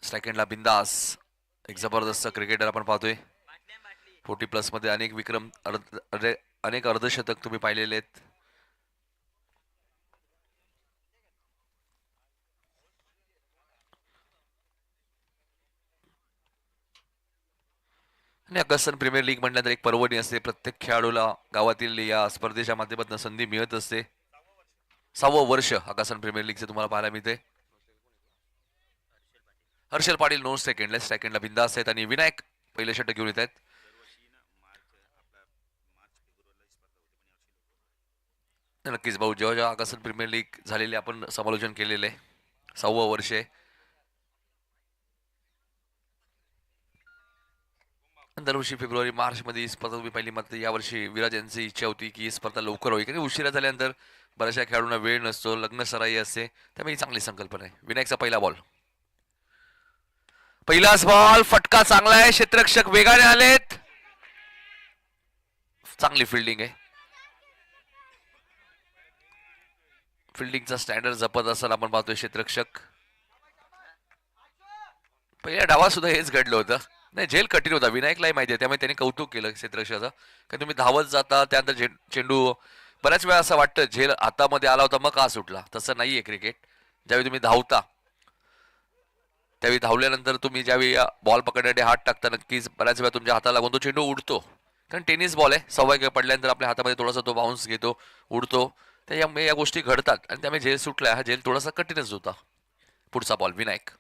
सेकंडला बिंदास एक जबरदस्त क्रिकेटर आपण पाहतोय. 40+ मध्ये अनेक विक्रम अनेक अर्धशतक तुम्ही पाहिलेले आहेत. आणि आगासन प्रीमियर लीग म्हटल्यानंतर एक पर्वणी असते. प्रत्येक खेळाडूला गावातील या स्पर्धेच्या माध्यमातून संधी मिळत असते. 6वं वर्ष आगासन प्रीमियर लीगचे तुम्हाला पाहायला मिळते. हर्षल पाटील 9 सेकंडला बिंदास आहेत आणि विनायक पहिले षटक घेऊन येत आहेत. नक्कीच भाऊ, जेव्हा आगासन प्रीमियर लीग झालेले आपण समालोचन केलेले आहे. 6वं वर्ष आहे. दरवर्षी फेब्रुवारी मार्च मध्ये ही स्पर्धा तुम्ही पहिली. मात्र यावर्षी विराज यांची इच्छा होती की ही स्पर्धा लवकर होईल, कारण उशिरा झाल्यानंतर बऱ्याचशा खेळाडूंना वेळ नसतो, लग्न सराई असते, त्यामुळे ही चांगली संकल्पना आहे. विनायकचा पहिला बॉल, पहिलाच बॉल, फटका चांगला आहे. क्षेत्ररक्षक वेगाने आलेत. चांगली फिल्डिंग आहे. फिल्डिंगचा स्टँडर्ड जपत असताना आपण पाहतोय क्षेत्ररक्षक. पहिल्या डावात सुद्धा हेच घडलं होतं. नाही, झेल कठीण होता, विनायकलाही माहिती आहे, त्यामुळे त्यांनी कौतुक केलं क्षेत्ररक्षकाचं. कारण तुम्ही धावत जाता, त्यानंतर चेंडू बऱ्याच वेळा असं वाटतं झेल हातामध्ये आला होता मग का सुटला. तसं नाहीये क्रिकेट. ज्यावेळी तुम्ही धावता त्यावेळी धावल्यानंतर तुम्ही ज्यावेळी बॉल पकडण्यासाठी हात टाकता, नक्कीच बऱ्याच वेळा तुमच्या हाताला लागून तो चेंडू उडतो. कारण टेनिस बॉल आहे, सव्वा पडल्यानंतर आपल्या हातामध्ये थोडासा तो बाउन्स घेतो, उडतो. त्यामुळे या गोष्टी घडतात आणि त्यामुळे झेल सुटला. हा झेल थोडासा कठीणच होता. पुढचा बॉल विनायक.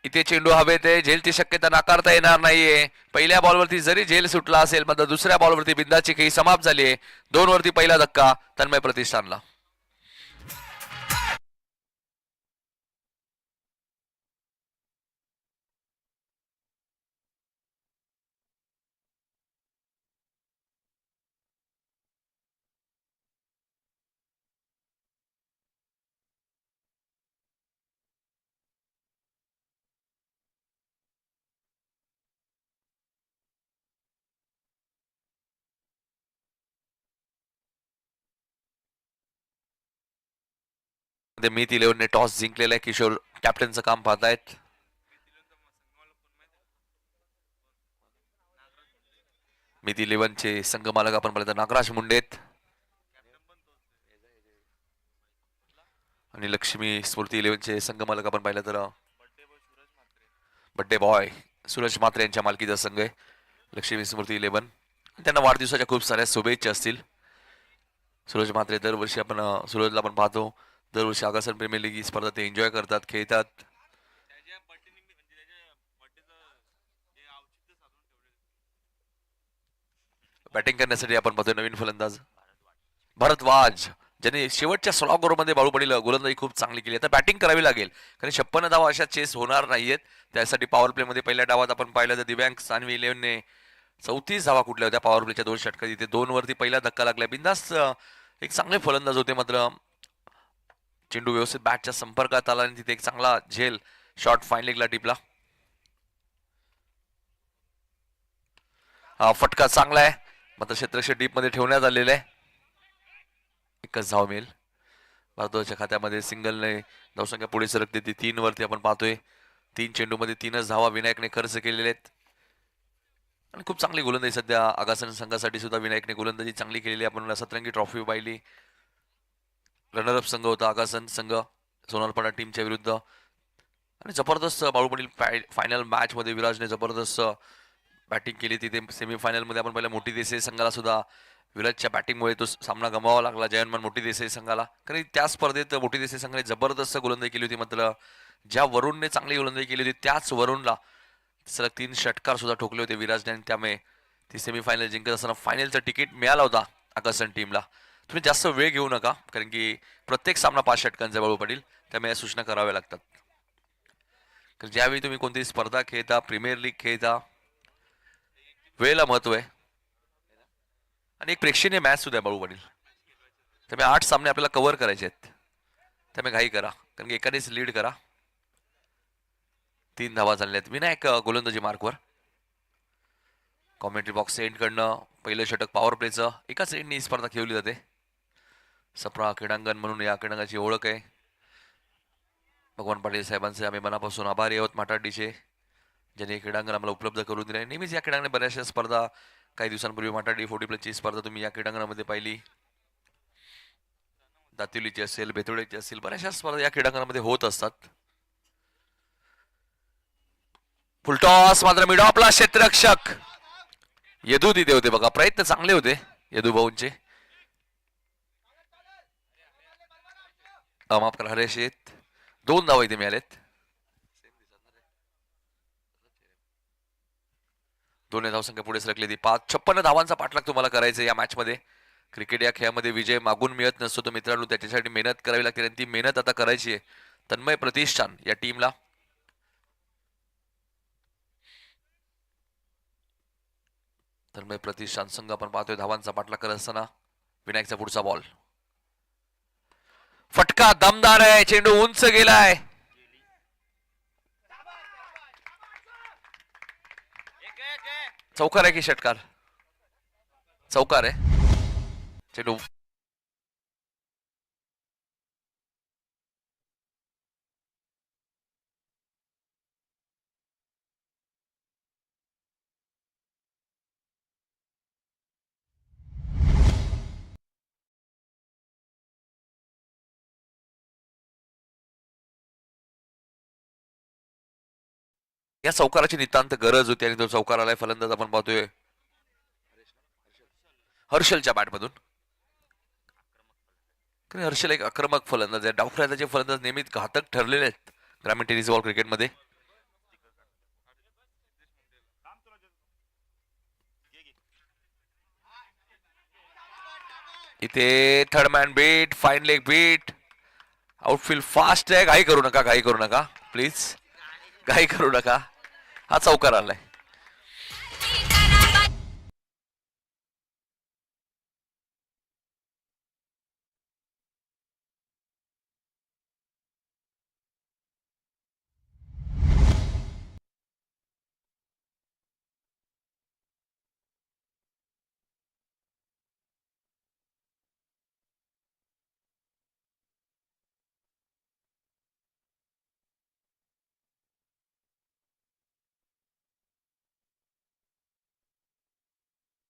इथे चेंडू हवेत आहे, झेलची शक्यता नाकारता येणार नाहीये. पहिल्या बॉलवरती जरी झेल सुटला असेल, मात्र दुसऱ्या बॉलवरती बिंदाची खेळी समाप्त झाली आहे. 2 वरती पहिला धक्का तन्मय प्रतिष्ठानला. मीत 11ने टॉस जिंकलेला आहे. किशोर कॅप्टनचं काम पाहतायत. मीत 11चे संघ मालक आपण पाहिलं तर नागराज मुंडेत आणि लक्ष्मी स्मृती 11चे संघ मालक आपण पाहिलं तर बड्डे बॉय सूरज मात्रे यांच्या मालकीचा संघ आहे लक्ष्मी स्मृती 11. त्यांना वाढदिवसाच्या खूप साऱ्या शुभेच्छा असतील. सूरज मात्रे दरवर्षी आपण सूरजला आपण पाहतो, दरवर्षी आगासन प्रीमियर लीग ही स्पर्धा ते एन्जॉय करतात, खेळतात. बॅटिंग करण्यासाठी आपण पाहतोय नवीन फलंदाज भरद्वाज, ज्याने शेवटच्या 16 ओव्हरमध्ये बाळू गोलंदाजी खूप चांगली केली. आता बॅटिंग करावी लागेल कारण 56 धावा अशा चेस होणार नाहीयेत. त्यासाठी पॉवर प्ले मध्ये पहिल्या डावात आपण पाहिलं तर दिव्यांग सानवी 11ने 34 धावा कुठल्या होत्या पॉवर प्लेच्या 2 षटकात. इथे 2 वरती पहिला धक्का लागला. बिंदास एक चांगले फलंदाज होते, मात्र चेंडू व्यवस्थित बॅटच्या संपर्कात आला आणि तिथे एक चांगला झेल शॉट फाईन लेगला टिपला. फटका चांगला आहे, मात्र क्षेत्रक्षक डीप मध्ये ठेवण्यात आलेला आहे. एकच धाव मिळेल. भारताच्या खात्यामध्ये सिंगलने धावसंख्या पुढे सरकते ती 3 वरती आपण पाहतोय. 3 चेंडूमध्ये 3च धावा विनायकने खर्च केलेले आहेत आणि खूप चांगली गोलंदाजी सध्या आगासन संघासाठी सुद्धा विनायकने गोलंदाजी चांगली केलेली. आपण सतरंगी ट्रॉफी पाहिली, रनरअप संघ होता आगासन संघ सोनारपाडा टीमच्या विरुद्ध आणि जबरदस्त बाळूपडील फायनल मॅच मध्ये विराजने जबरदस्त बॅटिंग केली. तिथे सेमीफायनल मध्ये आपण पहिल्या मोठी देसाई संघाला सुद्धा विराजच्या बॅटिंगमुळे तो सामना गमावा लागला जयनमान मोठी देसाई संघाला. कारण त्या स्पर्धेत मोठी देसाई संघाने जबरदस्त गोलंदाजी केली होती, मात्र ज्या वरुणने चांगली गोलंदाजी केली होती त्याच वरुणला सलग 3 षटकार सुद्धा ठोकले होते विराजने आणि त्यामुळे ती सेमीफायनल जिंकत असताना फायनलचं तिकीट मिळाला होता आकर्षण टीमला. तुम्ही जास्त वेळ घेऊ नका कारण की प्रत्येक सामना 5 षटकांचा बाळू पडेल, त्यामुळे या सूचना कराव्या लागतात. कारण ज्यावेळी तुम्ही कोणतीही स्पर्धा खेळता, प्रीमियर लीग खेळता, वेळेला महत्व आहे आणि एक प्रेक्षणीय मॅच सुद्धा बाळू पडेल. त्यामुळे 8 सामने आपल्याला कव्हर करायचे आहेत, त्यामुळे घाई करा कारण की एकानेच लीड करा. 3 धावा झालेल्या आहेत. विनायक गोलंदाजी मार्कवर. कॉमेंट्री बॉक्स एंड कडनं पहिलं षटक पॉवर प्लेचं एकाच एंडनी स्पर्धा खेळली जाते. सप्रा क्रीडांगण म्हणून या क्रीडांगणाची ओळख आहे. भगवान पाटील साहेबांचे आम्ही मनापासून आभारी आहोत माटाडीचे, ज्यांनी क्रीडांगण आम्हाला उपलब्ध करून दिले. नेहमीच या क्रीडांगणात बऱ्याचशा स्पर्धा, काही दिवसांपूर्वी माटाडी 40+ची स्पर्धा तुम्ही या क्रीडांगणामध्ये पाहिली. दातिवलीची असेल, बेतोळेची असेल, बऱ्याचशा स्पर्धा या क्रीडांगणामध्ये होत असतात. फुलटॉस मात्र मिडॉपला क्षेत्ररक्षक यदू तिथे होते बघा, प्रयत्न चांगले होते यदू भाऊंचे. माफ करा हरेश येत 2 धावा इथे मिळालेत. दोन्ही धावसंख्या पुढे सरकली ती 56 धावांचा पाठलाग तुम्हाला करायचा या मॅच मध्ये. क्रिकेट या खेळामध्ये विजय मागून मिळत नसतो तर मित्रांनो त्याच्यासाठी मेहनत करावी लागते आणि ती मेहनत आता करायची आहे तन्मय प्रतिष्ठान या टीमला. तन्मय प्रतिष्ठान संघ आपण पाहतोय धावांचा पाठलाग करत असताना विनायकचा पुढचा बॉल. फटका दमदार आहे, चेंडू उंच गेलाय. चौकार आहे की षटकार? चौकार आहे. चेंडू या चौकाराची नितांत गरज होती आणि तो चौकार आलाय. फलंदाज आपण पाहतोय हर्षलच्या बॅटमधून. कारण हर्षल एक आक्रमक फलंदाज आहे. डावखुऱ्याचे फलंदाज नेहमीच घातक ठरलेले आहेत ग्रामीण टेनिस बॉल क्रिकेटमध्ये. इथे third man beat, fine leg beat, outfield fast आहे. घाई करू नका, घाई करू नका प्लीज, घाई करू नका. हा चौकार आलाय.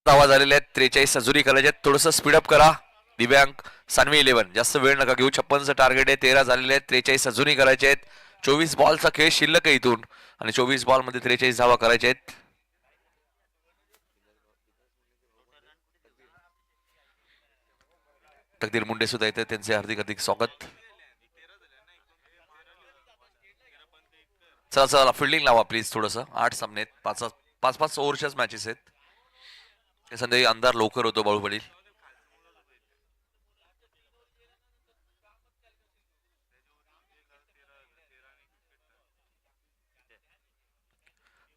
धावा झालेल्या आहेत. 43 अजूनही करायचे आहेत. थोडस स्पीडअप करा दिव्यांग सानवी 11. जास्त वेळ नका घेऊ. 56चं टार्गेट आहे. 13 झालेले आहेत. 43 अजूनही करायचे आहेत. 24 बॉलचा खेळ शिल्लक आहे इथून आणि 24 बॉल मध्ये 43 धावा करायचे आहेत. तकदीर मुंडे सुद्धा येते, त्यांचे हार्दिक हार्दिक स्वागत. चला चला फिल्डिंग लावा प्लीज. थोडस 8 सामने आहेत, 5-5 ओव्हरच्याच मॅचेस आहेत. संध्याकाळी अंधार लवकर होतो बाळूपडी.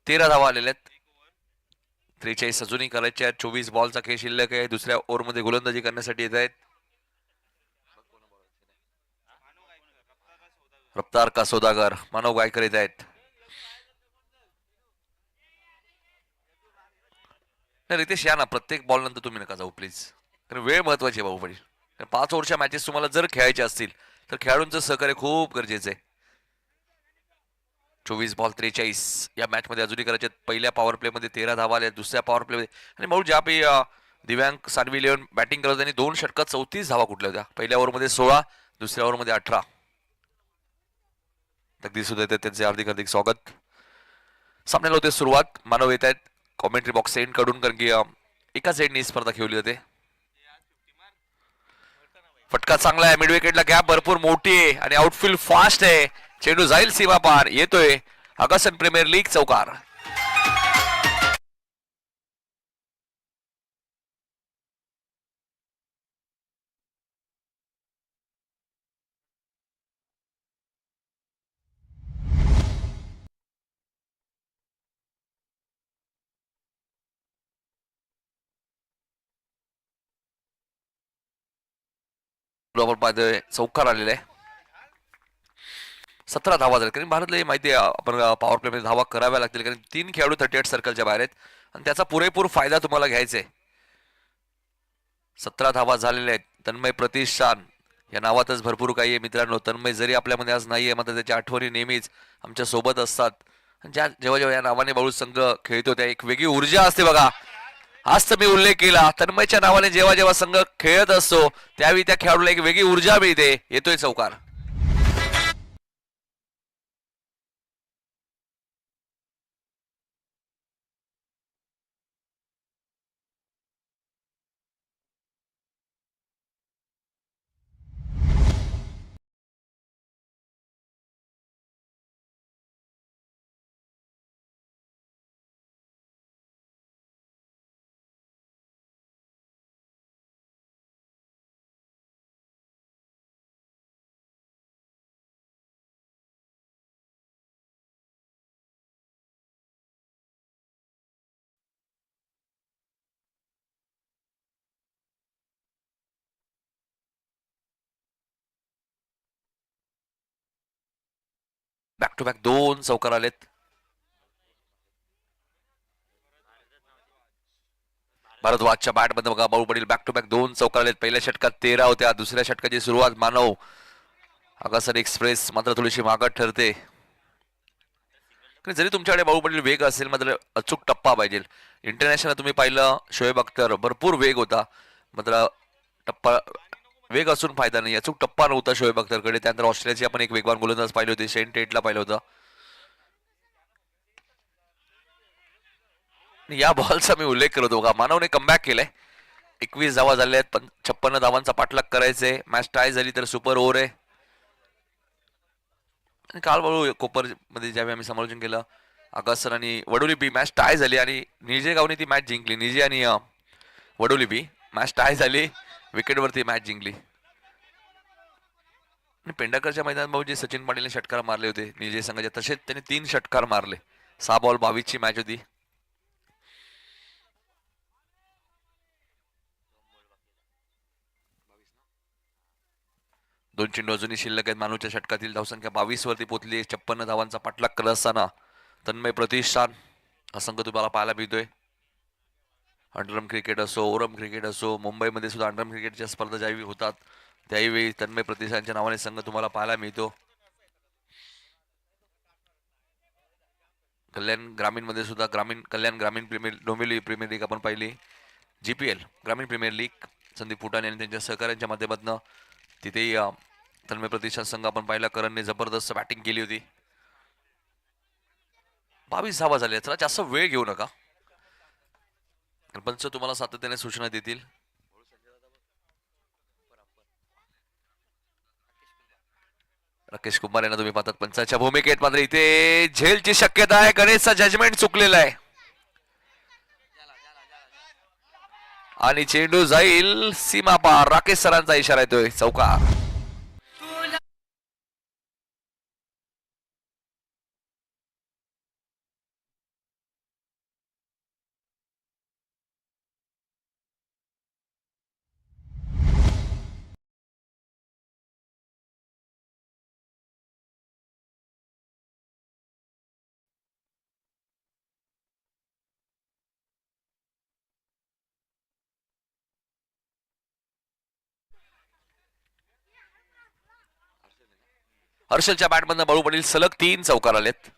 तेरा धावा आलेल्या आहेत. 43 अजूनही करायचे आहेत. 24 बॉलचा खेळ शिल्लक आहे. दुसऱ्या ओव्हरमध्ये गोलंदाजी करण्यासाठी येत आहेत. रफ्तार का सौदागर मानव गायकर येत आहेत. रितेश या ना, प्रत्येक बॉल नंतर तुम्ही नका जाऊ प्लीज, कारण वेळ महत्वाची आहे बाहुबली. 5 ओव्हरच्या मॅचेस तुम्हाला जर खेळायचे असतील तर खेळाडूंचं सहकार्य खूप गरजेचं आहे. 24 बॉल 43 या मॅच मध्ये अजूनही करायचे. पहिल्या पॉवर प्ले मध्ये 13 धावा आल्या. दुसऱ्या पॉवर प्ले मध्ये आणि म्हणून ज्या दिव्यांग सानवी 11 बॅटिंग करत त्यांनी 2 षटकात 34 धावा कुठल्या होत्या. पहिल्या ओव्हरमध्ये 16, दुसऱ्या ओव्हरमध्ये 18. तकदीर सुद्धा येतात, त्यांचे हार्दिक हार्दिक स्वागत. सामन्याला होते सुरुवात. मानव येत आहेत कॉमेंट्री बॉक्स एंड कडून, कारण की एकाच एंडनी स्पर्धा खेळली होते. फटका चांगला आहे. मिड विकेटला गॅप भरपूर मोठी आहे आणि आउटफील्ड फास्ट आहे. चेंडू जाईल सीमा पार. येतोय ऑगस्टन प्रीमियर लीग चौकार. चौकार आलेला आहे. 17 धावा झाल्या. कारण भारतला माहिती आहे आपण पॉवर प्ले मध्ये धावा कराव्या लागतील, कारण 3 खेळाडू 38 सर्कलच्या बाहेर आहेत आणि त्याचा पुरेपूर फायदा तुम्हाला घ्यायचा आहे. 17 धावा झालेल्या आहेत. तन्मय प्रतिष्ठान या नावातच भरपूर काही आहे मित्रांनो. तन्मय जरी आपल्यामध्ये आज नाहीये मात्र त्याच्या आठवणी नेहमीच आमच्या सोबत असतात. जेव्हा जेव्हा या नावाने बाळू संघ खेळतो त्या एक वेगळी ऊर्जा असते बघा. आज तर मी उल्लेख केला, तन्मयच्या नावाने जेव्हा जेव्हा संघ खेळत असतो त्यावेळी त्या खेळाडूला एक वेगळी ऊर्जा मिळते. येतोय चौकार. बॅक टू बॅक 2 चौकार आलेत. भारद्वाजच्या बॅट मध्ये बघा बाहुबली बॅक टू बॅक 2 चौकार आलेत. पहिल्या षटकात 13 होत्या. दुसऱ्या षटकाची सुरुवात मानव आगासन एक्सप्रेस मात्र थोडीशी मागत ठरते. जरी तुमच्याकडे बाहुबली वेग असेल मात्र अचूक टप्पा पाहिजे. इंटरनॅशनल तुम्ही पाहिलं शोएब अख्तर भरपूर वेग होता, मात्र टप्पा वेग असून फायदा नाही. अचूक टप्पा नव्हता शोएब अख्तरकडे. त्यानंतर ऑस्ट्रेलियाची आपण एक वेगवान गोलंदाज पाहिले होते, शेन टेटला पाहिलं होतं. या बॉलचा मी उल्लेख करतो का, मानवने कमबॅक केलाय. 21 धावा झाल्या आहेत, 56 धावांचा पाठलाग करायचे. मॅच टाय झाली तर सुपर ओव्हर आहे. आणि काल बळू कोपर मध्ये ज्यावेळी आम्ही समालोचन केलं, आकाश आणि वडोली बी मॅच टाय झाली आणि निजे गावने ती मॅच जिंकली. निजे आणि वडोली बी मॅच टाय झाली, विकेटवरती मॅच जिंकली. आणि पेंढारकरच्या मैदानात भाऊ जे सचिन पाटीलने षटकार मारले होते निजे संघाचे, तसेच त्यांनी 3 षटकार मारले. 6 बॉल 22 ची मॅच होती. दोन चेंडू अजूनही शिल्लक आहेत. मानूच्या षटकातील धावसंख्या 22 वरती पोहोचली. 56 धावांचा पाठलाग करत असताना तन्मय प्रतिष्ठान हा संघ तुम्हाला पाहायला मिळतोय. अंडरम क्रिकेट असो, ओरम क्रिकेट असो, मुंबईमध्ये सुद्धा अंडरम क्रिकेटच्या स्पर्धा ज्यावेळी होतात त्यावेळी तन्मय प्रतिष्ठानच्या नावाने संघ तुम्हाला पाहायला मिळतो. कल्याण ग्रामीण मध्ये सुद्धा कल्याण ग्रामीण डोंबिवली प्रीमियर लीग आपण पाहिली. GPL ग्रामीण प्रीमियर लीग संदीप फुटाणे आणि त्यांच्या सहकाऱ्यांच्या माध्यमातून तिथेही तन्मय प्रतिष्ठान संघ आपण पाहिला. करणने जबरदस्त बॅटिंग केली होती. 22 धावा झाल्या. चला जास्त वेळ घेऊ नका, पंच तुम्हाला सातत्याने सूचना देतील. राकेश कुमार यांना तुम्ही पाहतात पंचाच्या भूमिकेत, मात्र इथे झेलची शक्यता आहे. गणेशचा जजमेंट चुकलेला आहे आणि चेंडू जाईल सीमा पार. राकेश सरांचा इशारा येतोय चौकार. हर्षलच्या बॅटमधनं बळू पडील सलग 3 चौकार आलेत.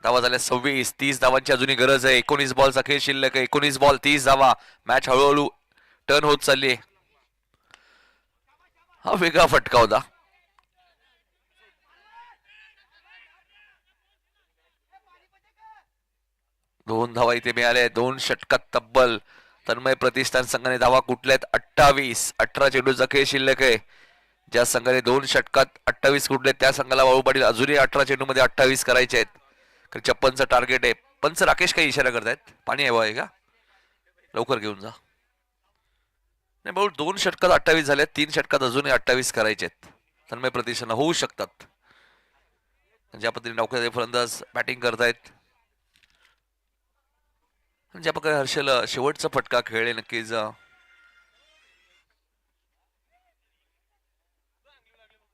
धावा झाल्या 26. 30 धावांची अजूनही गरज आहे. 19 बॉलचा खेळ शिल्लक आहे. 19 बॉल 30 धावा. मॅच हळूहळू टर्न होत चालली आहे. हा वेगळा फटका होता. दोन धावा इथे मिळाल्या. 2 षटकात तब्बल तन्मय प्रतिष्ठान संघाने धावा कुठल्यात 28. 18 चेंडूचा खेळ शिल्लक आहे. ज्या संघाने 2 षटकात 28 कुठले त्या संघाला वाळू पाटील अजूनही 18 चेंडूमध्ये 28 करायचे आहेत. 56चं टार्गेट आहे. पंच राकेश काही इशारा करतायत. पाणी हवं आहे का, लवकर घेऊन जा. नाही भाऊ, 2 षटकात 28 झाले. 3 षटकात अजूनही 28 करायचे आहेत. तन्मय प्रतिष्ठान होऊ शकतात. ज्या पद्धतीने नौका फलंदाज बॅटिंग करतायत, ज्या प्रकारे हर्षल शेवटचा फटका खेळले, नक्कीच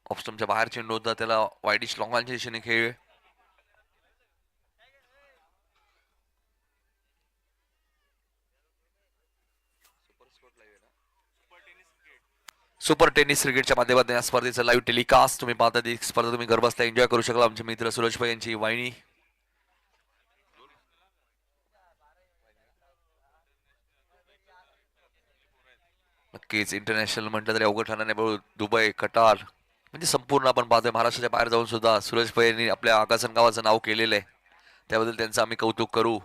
ऑफस्टमच्या बाहेर चेंडू होता, त्याला वाईडिश लॉंगॉनच्या दिशेने खेळ. सुपर टेनिस क्रिकेटच्या माध्यमातून या स्पर्धेचं लाईव्ह टेलिकास्ट तुम्ही पाहता. ती स्पर्धा तुम्ही घर बसता एन्जॉय करू शकला. आमचे मित्र सुरज पै यांची वाहिनी. नक्कीच इंटरनॅशनल म्हटलं तरी अवघड ठरणार नाही. दुबई, कटार म्हणजे संपूर्ण आपण पाहतोय. महाराष्ट्राच्या बाहेर जाऊन सुद्धा सूरज पै यांनी आपल्या आकाशन गावाचं नाव केलेलं आहे. त्याबद्दल त्यांचं आम्ही कौतुक करू.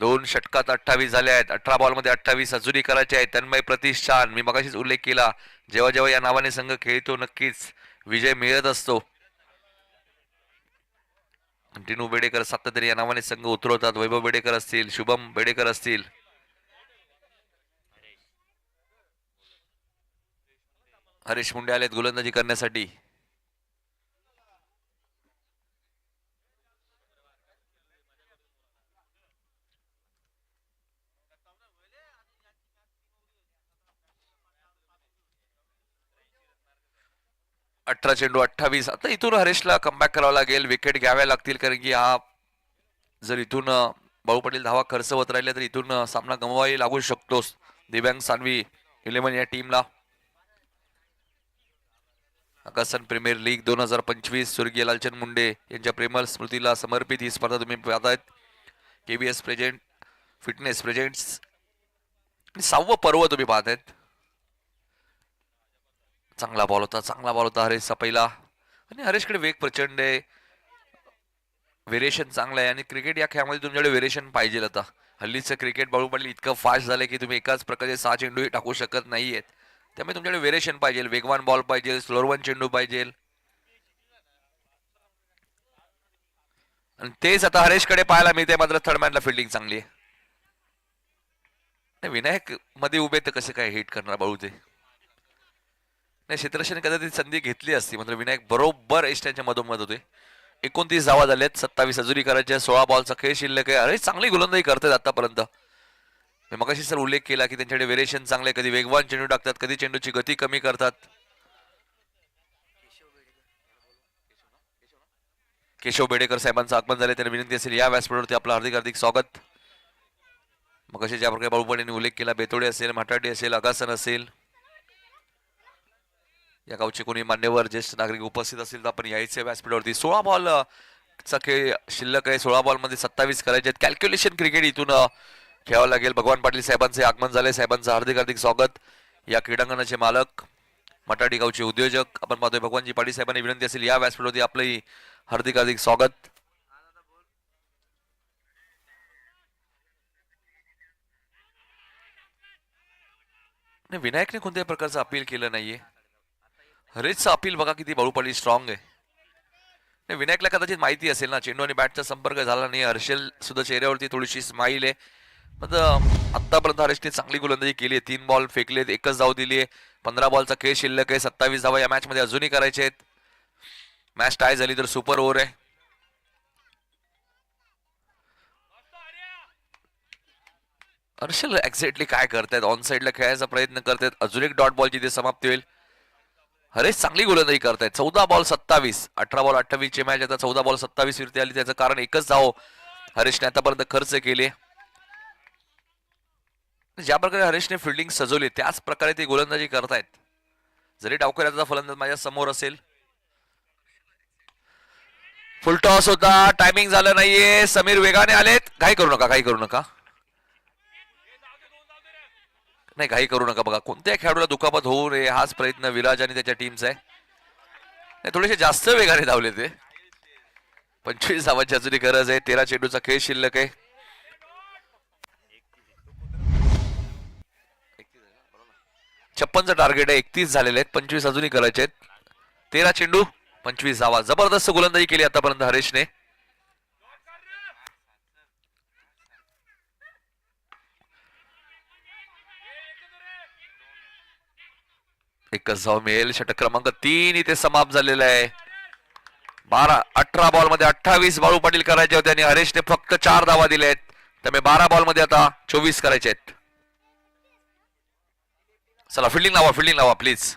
दोन षटकात 28 झाले आहेत. 18 बॉल मध्ये 28 अजूनही करायचे आहेत. तन्मय प्रतिष्ठान, मी मगाशीच उल्लेख केला, जेव्हा जेव्हा या नावाने संघ खेळतो नक्कीच विजय मिळत असतो. टिनू बेडेकर सातत्याने या नावाने संघ उतरवतात. वैभव बेडेकर असतील, शुभम बेडेकर असतील. हरीश मुंडे आलेत गोलंदाजी करण्यासाठी. अठरा चेंडू 28. आता इथून हरेशला कमबॅक करावं लागेल, विकेट घ्याव्या लागतील, कारण की हा जर इथून भाऊ पटेल धावा खर्च होत राहिले तर इथून सामना गमवाही लागू शकतोस. दिव्यांग सानवी 11 या टीमला. आकाशन प्रीमियर लीग 2025 स्वर्गीय लालचंद मुंडे यांच्या प्रेमळ स्मृतीला समर्पित ही स्पर्धा तुम्ही पाहतायत. KVS प्रेझेंट फिटनेस प्रेझेंट्स 6वं पर्व तुम्ही पाहतायत. चांगला बॉल होता हरेशचा पहिला. आणि हरेशकडे वेग प्रचंड आहे, व्हेरिएशन चांगलं आहे. आणि क्रिकेट या खेळामध्ये तुमच्याकडे व्हेरिएशन पाहिजे. आता हल्लीचं क्रिकेट बाळूपडली इतकं फास्ट झालंय की तुम्ही एकाच प्रकारचे 6 चेंडूही टाकू शकत नाहीयेत. त्यामुळे तुमच्याकडे व्हेरिएशन पाहिजे, वेगवान बॉल पाहिजे, स्लोअर चेंडू पाहिजे. आणि तेच आता हरेशकडे पाहायला मिळते. मात्र थर्ड मॅनला फिल्डिंग चांगली आहे. विनायक मध्ये उभे तर कसे काय हिट करणार बाळू ते. नाही, क्षेत्ररक्षण कदाचित संधी घेतली असती, मात्र विनायक बरोबर एस्टॅनच्या मधोमध होते. 29 धावा झाल्यात, 27 अजूनही करायच्या. 16 बॉलचा खेळ शिल्लक आहे. अरे चांगली गोलंदाजी करतात आतापर्यंत. मगाशी सर उल्लेख केला की त्यांच्याकडे व्हेरिएशन चांगले, कधी वेगवान चेंडू टाकतात, कधी चेंडूची गती कमी करतात. केशव बेडेकर साहेबांचं आगमन झाले, त्यांना विनंती असेल या व्यासपीठावरती आपलं हार्दिक हार्दिक स्वागत. मगाशी ज्या प्रकारे बाळूपड यांनी उल्लेख केला, बेतोडे असेल, म्हाटाडी असेल, अगासन असेल, या गावचे कोणी मान्यवर ज्येष्ठ नागरिक उपस्थित असेल तर आपण यायचे व्यासपीठावरती. 16 बॉल चा खेळ शिल्लक आहे. 16 बॉल मध्ये 27 करायचे आहेत. कॅल्क्युलेशन क्रिकेट इथून खेळावं लागेल. भगवान पाटील साहेबांचे आगमन झाले, साहेबांचं हार्दिक हार्दिक स्वागत. या क्रीडांगणाचे मालक, मटाडी गावचे उद्योजक आपण पाहतोय. भगवानजी पाटील साहेबांनी विनंती असेल या व्यासपीठावरती आपलंही हार्दिक हार्दिक स्वागत. विनायकने कोणत्याही प्रकारचं अपील केलं नाहीये. हरेशचं अपील बघा किती बाळूपडी स्ट्रॉंग आहे. विनायकला कदाचित माहिती असेल ना, चेंडू आणि बॅटचा संपर्क झाला नाही. हर्षल सुद्धा चेहऱ्यावरती थोडीशी स्माईल आहे. आतापर्यंत हरेशने चांगली गोलंदाजी केली आहे. 3 बॉल फेकलेत, 1च धाव दिली आहे. 15 बॉलचा खेळ शिल्लक आहे. 27 धावा या मॅच मध्ये अजूनही करायचे आहेत. मॅच टाय झाली तर सुपर ओव्हर आहे. हर्षल एक्झॅक्टली काय करतायत, ऑन साइडला खेळायचा प्रयत्न करतायत. अजून एक डॉट बॉलची ते समाप्ती होईल. हरेश चांगली गोलंदाजी करतायत. 14 बॉल 27, 18 बॉल 28 ची मॅच. आता 14 बॉल 27 वरती आली. त्याचं कारण एकच धाव हरेशने आतापर्यंत खर्च केले. ज्या प्रकारे हरेशने फिल्डिंग सजवली त्याच प्रकारे ते गोलंदाजी करतायत. जरी डावखुऱ्याचा फलंदाज माझ्या समोर असेल. फुल टॉस होता, टायमिंग झालं नाहीये. समीर वेगाने आलेत. घाई करू नका, घाई करू नका, नाही घाई करू नका. बघा कोणत्या खेळाडूला दुखापत होऊ नये हाच प्रयत्न विराज आणि त्याच्या टीमचा आहे. नाही, थोडेसे जास्त वेगाने धावले ते. 25 धावांची अजूनही गरज आहे. 13 चेंडूचा खेळ शिल्लक आहे. छप्पनचं टार्गेट आहे. 31 झालेले आहेत, 25 अजूनही करायचे आहेत. 13 चेंडू 25 धावा. जबरदस्त गोलंदाजी केली आतापर्यंत हरेशने. एकच धाव मिळेल. षटक क्रमांक 3 इथे समाप्त झालेला आहे. 18 बॉल मध्ये 28 बाळू पाटील करायचे होते आणि हरेशने फक्त 4 धावा दिल्या आहेत. त्यामुळे 12 बॉल मध्ये आता 24 करायचे आहेत. चला फिल्डिंग लावा प्लीज.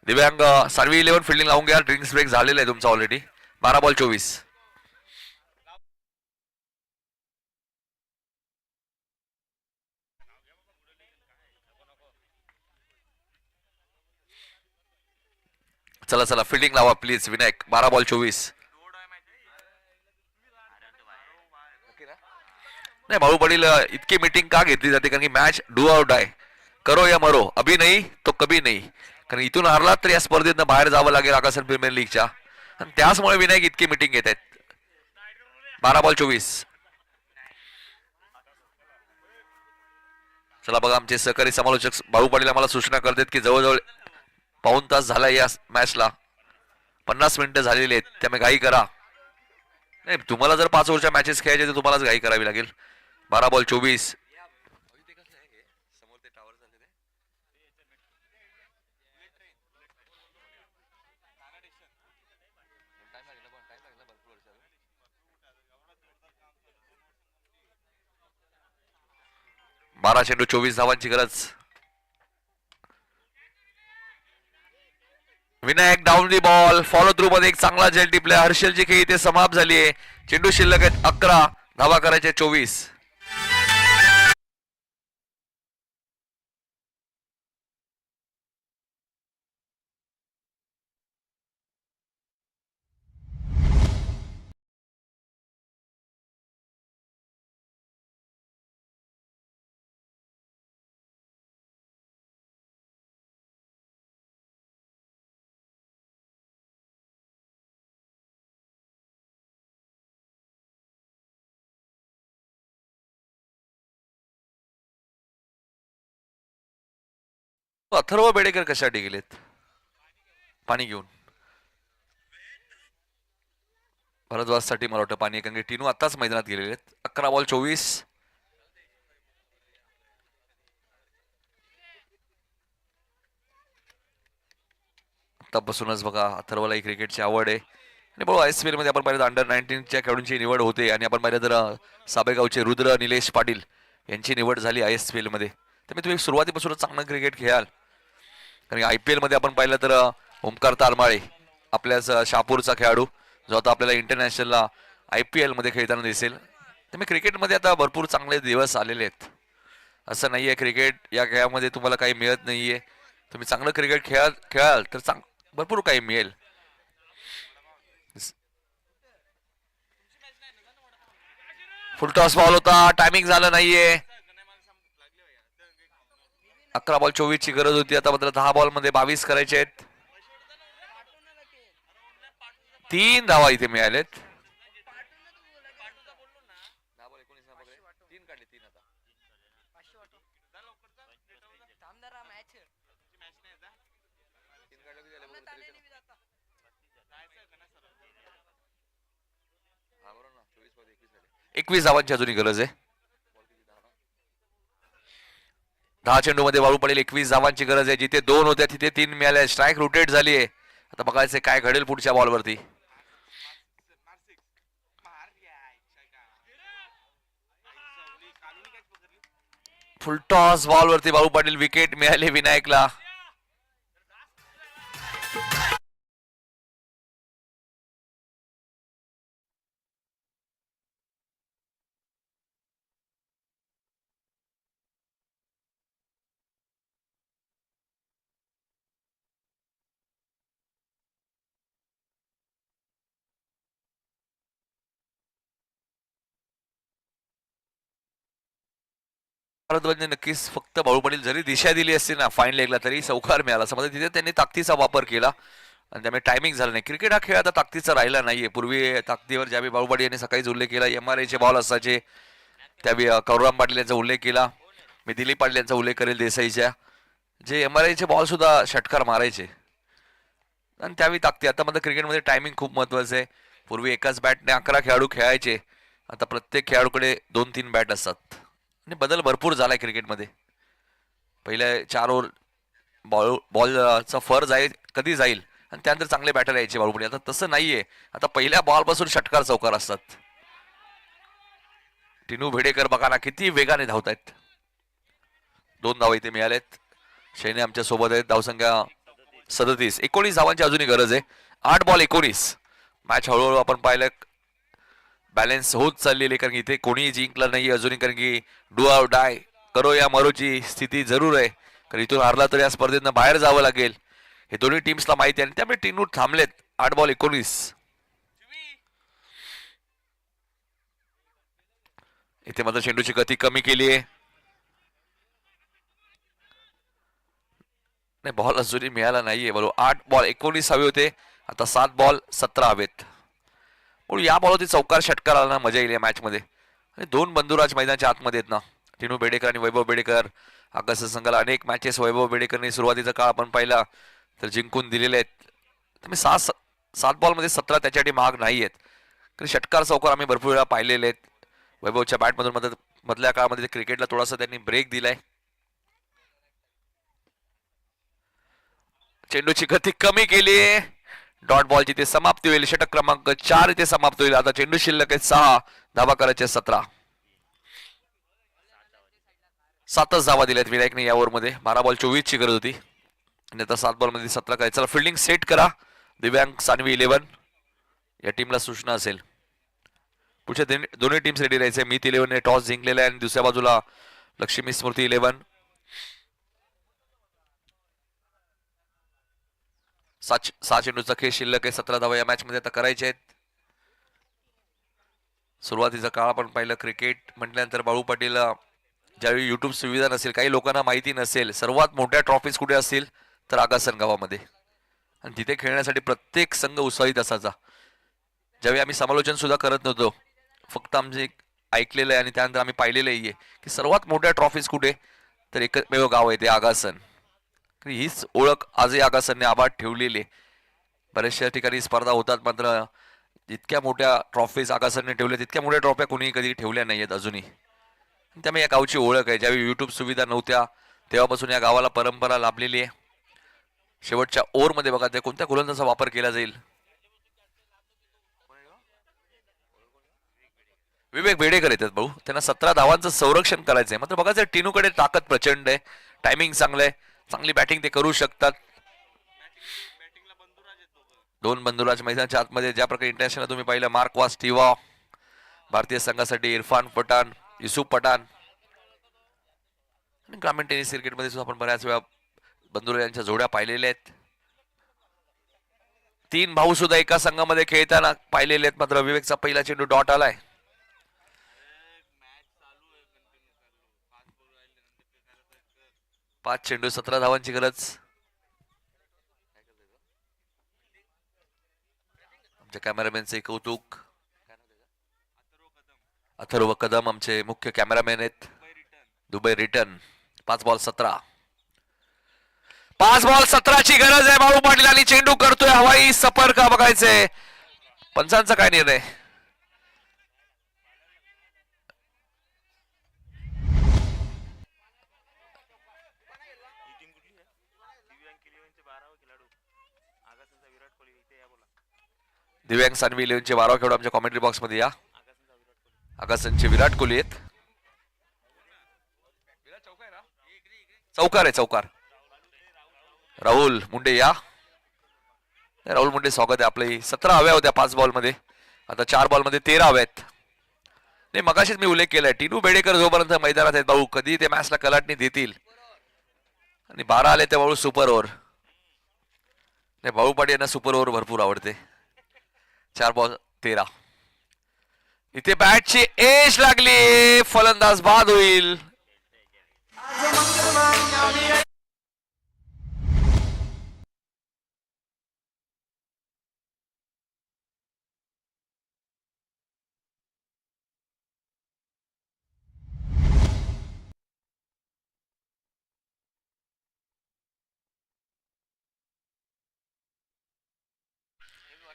दिव्यांग सानवी 11 फिल्डिंग लावून घ्या. ड्रिंक्स ब्रेक झालेला आहे तुमचा ऑलरेडी. 12 बॉल 24. चला फिल्डिंग लावा प्लीज विनायक. 12 बॉल 24. नाही, बाळू पाटील इतकी मीटिंग का घेतली जाते, कारण की मॅच डू और डाय, करो या मरो, अभी नाही तो कभी नाही. कारण इथून हारला तर या स्पर्धेतनं बाहेर जावं लागेल आकाशन प्रीमियर लीगच्या. आणि त्याचमुळे विनायक इतकी मीटिंग घेत आहेत. 12 बॉल 24. चला बघा, आमचे सहकारी समालोचक बाळू पाटील आम्हाला सूचना करतात की जवळजवळ पाऊण तास झाला या मॅचला. 50 मिनिटं झालेली आहेत. त्यामुळे घाई करा. नाही, तुम्हाला जर 5 ओव्हरच्या मॅचेस खेळायचे तर तुम्हालाच घाई करावी लागेल. 12 बॉल 24. बारा चेंडू 24 धावांची गरज. Vinayak down the ball. Follow through मध्ये एक चांगला झेल टिपला. हर्षलची खेळी इथे समाप्त झाली आहे. चेंडू शिल्लक आहेत 11, धावा करायचे 24. अथर्व बेडेकर कशासाठी गेलेत पाणी घेऊन? भरद्वाजसाठी मला वाटतं पाणी आहे, कारण की टिनू आताच मैदानात गेलेले आहेत. 11 बॉल 24. आतापासूनच बघा अथर्वला ही क्रिकेटची आवड आहे. आणि बघू ISPL मध्ये आपण पाहिलं अंडर 19च्या खेळाडूंची निवड होते आणि आपण पाहिलं तर साबेगावचे रुद्र निलेश पाटील यांची निवड झाली ISPL मध्ये. त्यामुळे तुम्ही सुरुवातीपासूनच चांगलं क्रिकेट खेळाल. कारण IPL मध्ये आपण पाहिलं तर ओमकार तारमाळे आपल्याच शहापूरचा खेळाडू जो आता आपल्याला इंटरनॅशनलला IPL मध्ये खेळताना दिसेल. त्यामुळे क्रिकेटमध्ये आता भरपूर चांगले दिवस आलेले आहेत. असं नाहीये क्रिकेट या खेळामध्ये तुम्हाला काही मिळत नाहीये. तुम्ही चांगलं क्रिकेट खेळाल तर भरपूर काही मिळेल. फुल टॉस बॉल होता, टायमिंग झालं नाहीये. 11 बॉल 24 ची गरज होती. आता मात्र 10 बॉल मध्ये 22 करायचे आहेत. 3 धावा इथे मिळालेत. एकवीस धावांची अजूनही गरज आहे. 10 चेंडू मध्ये वाळू पडेल. 21 धावांची गरज आहे. जिथे 2 होत्या तिथे 3 मिळाल्या. स्ट्राईक रोटेट झाली आहे. आता बघायचं काय घडेल पुढच्या बॉलवरती. फुल टॉस बॉलवरती बाळू पाटील, विकेट मिळाली विनायकला. भारद्वाजने नक्कीच फक्त बाळू पाटील जरी दिशा दिली असती ना फाईन लेगला तरी चौकार मिळाला. समजा तिथे त्यांनी ताकदीचा वापर केला आणि त्यामुळे टायमिंग झाला नाही. क्रिकेट हा खेळ आता ताकदीचा राहिला नाहीये. पूर्वी ताकदीवर ज्यावेळी बाळू पाटील यांनी सकाळीच उल्लेख केला, MRI चे बॉल असायचे, त्यावेळी कौरव पाटील यांचा उल्लेख केला. मी दिलीप पाटील यांचा उल्लेख करेल देसाईच्या, जे MRI चे बॉल सुद्धा षटकार मारायचे आणि त्यावेळी ताकदी. आता मात्र क्रिकेटमध्ये टायमिंग खूप महत्वाचं आहे. पूर्वी एकाच बॅटने 11 खेळाडू खेळायचे, आता प्रत्येक खेळाडूकडे 2-3 बॅट असतात आणि बदल भरपूर झालाय क्रिकेटमध्ये. पहिल्या 4 ओव्हर बॉलचा फर कधी जाईल आणि त्यानंतर चांगले बॅटर यायचे बाळूपडी. आता तसं नाहीये. आता पहिल्या बॉल पासून षटकार चौकार असतात. टिनू भेडेकर बघा ना किती वेगाने धावतायत. 2 धावा इथे मिळालेत. शैने आमच्या सोबत आहेत. धावसंख्या 37. 19 धावांची अजूनही गरज आहे. 8 बॉल 19. मॅच हळूहळू आपण पाहिलं बॅलन्स होत चाललेली, कारण की इथे कोणीही जिंकलं नाही अजूनही. कारण की डू ऑर डाय, करो या मरोची स्थिती जरूर आहे. कारण इथून हारला तर या स्पर्धेतनं बाहेर जावं लागेल, हे दोन्ही टीम्सला माहिती आहे. त्यामुळे टिनू थांबलेत. 8 बॉल 19. इथे मात्र चेंडूची गती कमी केली आहे. नाही, बॉल अजूनही मिळाला नाहीये. बरोबर 8 बॉल 19 हवे होते. आता 7 बॉल 17 हवेत. म्हणून या बॉलवरती चौकार षटकार आला ना मजा येईल या मॅच मध्ये. आणि 2 बंधुराज मैदानाच्या आतमध्ये आहेत ना, टिनू बेडेकर आणि वैभव बेडेकर. आकाश संघाला अनेक मॅचेस वैभव बेडेकरने सुरुवातीचा काळ आपण पाहिला तर जिंकून दिलेले आहेत. त्यामुळे 7 बॉलमध्ये 17 त्याच्यासाठी महाग नाही आहेत. कारण षटकार चौकार आम्ही भरपूर वेळा पाहिलेले आहेत. वैभवच्या बॅटमधून मधल्या काळामध्ये क्रिकेटला थोडासा त्यांनी ब्रेक दिलाय. चेंडूची गती कमी केली. डॉट बॉलची ते समाप्ती होईल. षटक क्रमांक 4 इथे समाप्त होईल. आता चेंडू शिल्लक आहे 6. धावा करायचे 17. 7च धावा दिल्यात विनायकने या ओव्हरमध्ये. 12 बॉल 24 ची गरज होती आणि आता 7 बॉल मध्ये 17 करायचं. चला फिल्डिंग सेट करा. दिव्यांग सानवी 11 या टीमला सूचना असेल. पुढच्या दोन्ही टीम्स रेडी राहायचे. मीत 11 ने टॉस जिंकलेला आहे आणि दुसऱ्या बाजूला लक्ष्मी स्मृती 11. 6 चेंडूचा खेळ शिल्लक आहे. 17 धावा या मॅच मध्ये आता करायचे आहेत. सुरुवातीचा काळ आपण पाहिलं. क्रिकेट म्हटल्यानंतर बाळू पाटील ज्यावेळी युट्यूब सुविधा नसेल, काही लोकांना माहिती नसेल, सर्वात मोठ्या ट्रॉफीज कुठे असतील तर आगासन गावामध्ये, आणि तिथे खेळण्यासाठी प्रत्येक संघ उत्साहित असायचा. ज्यावेळी आम्ही समालोचन सुद्धा करत नव्हतो, फक्त आमचे ऐकलेलं आहे आणि त्यानंतर आम्ही पाहिलेलं आहे की सर्वात मोठ्या ट्रॉफीज कुठे तर एकमेव गाव आहे ते आगासन. हीच ओळख आजही आगासनने आबाद ठेवलेली आहे. बऱ्याचशा ठिकाणी स्पर्धा होतात, मात्र जितक्या मोठ्या ट्रॉफीज आगासनने ठेवल्या तितक्या मोठ्या ट्रॉफ्या कोणी कधी ठेवल्या नाहीयेत अजूनही. त्यामुळे या गावची ओळख आहे. ज्यावेळी युट्यूब सुविधा नव्हत्या तेव्हापासून या गावाला परंपरा लाभलेली आहे. शेवटच्या ओव्हरमध्ये बघा ते कोणत्या गोलंदाजाचा वापर केला जाईल. विवेक बेडेकर येतात भाऊ, त्यांना 17 धावांचं संरक्षण करायचंय. मात्र बघा टिनूकडे ताकद प्रचंड आहे, टायमिंग चांगलं आहे, चांगली बॅटिंग ते करू शकतात. दोन बंधुराज मैदानाच्या आतमध्ये ज्या प्रकारे इंटरनॅशनल तुम्ही पाहिलं, मार्क वास्टिवा भारतीय संघासाठी, इरफान पठाण, युसुफ पठाण. आणि ग्रामीण टेनिस क्रिकेटमध्ये सुद्धा आपण बऱ्याच वेळा बंधुराज यांच्या जोड्या पाहिलेल्या आहेत. 3 भाऊ सुद्धा एका संघामध्ये खेळताना पाहिलेले आहेत. मात्र विवेकचा पहिला चेंडू डॉट आलाय. 5 चेंडू 17 धावांची गरज. आमच्या कॅमेरामॅनचे कौतुक. अथर्व कदम आमचे मुख्य कॅमेरामॅन आहेत. Dubai return. 5 बॉल 17. 5 बॉल 17 ची गरज आहे बाळू पाटील आणि चेंडू करतोय हवाई सफर का बघायचंय. पंचांचा काय निर्णय. दिव्यांग सानवी 11चे 12 खेळाडू आमच्या कॉमेंट्री बॉक्स मध्ये या. आगासनचे विराट कोहली आहेत. चौकार आहे चौकार. राहुल मुंडे या. राहुल मुंडे स्वागत आहे आपले. 17 हव्या होत्या 5 बॉल मध्ये, आता 4 बॉल मध्ये 13 हव्यात. नाही मगाशीच मी उल्लेख केलाय, टिनू बेडेकर जोपर्यंत मैदानात आहेत भाऊ कधी ते मॅचला कलाटणी देतील. आणि 12 आले ते भाऊ सुपर ओव्हर. नाही भाऊ पाटील यांना सुपर ओव्हर भरपूर आवडते. 4 बॉल 13. इथे बॅटची एज लागली, फलंदाज बाद होईल.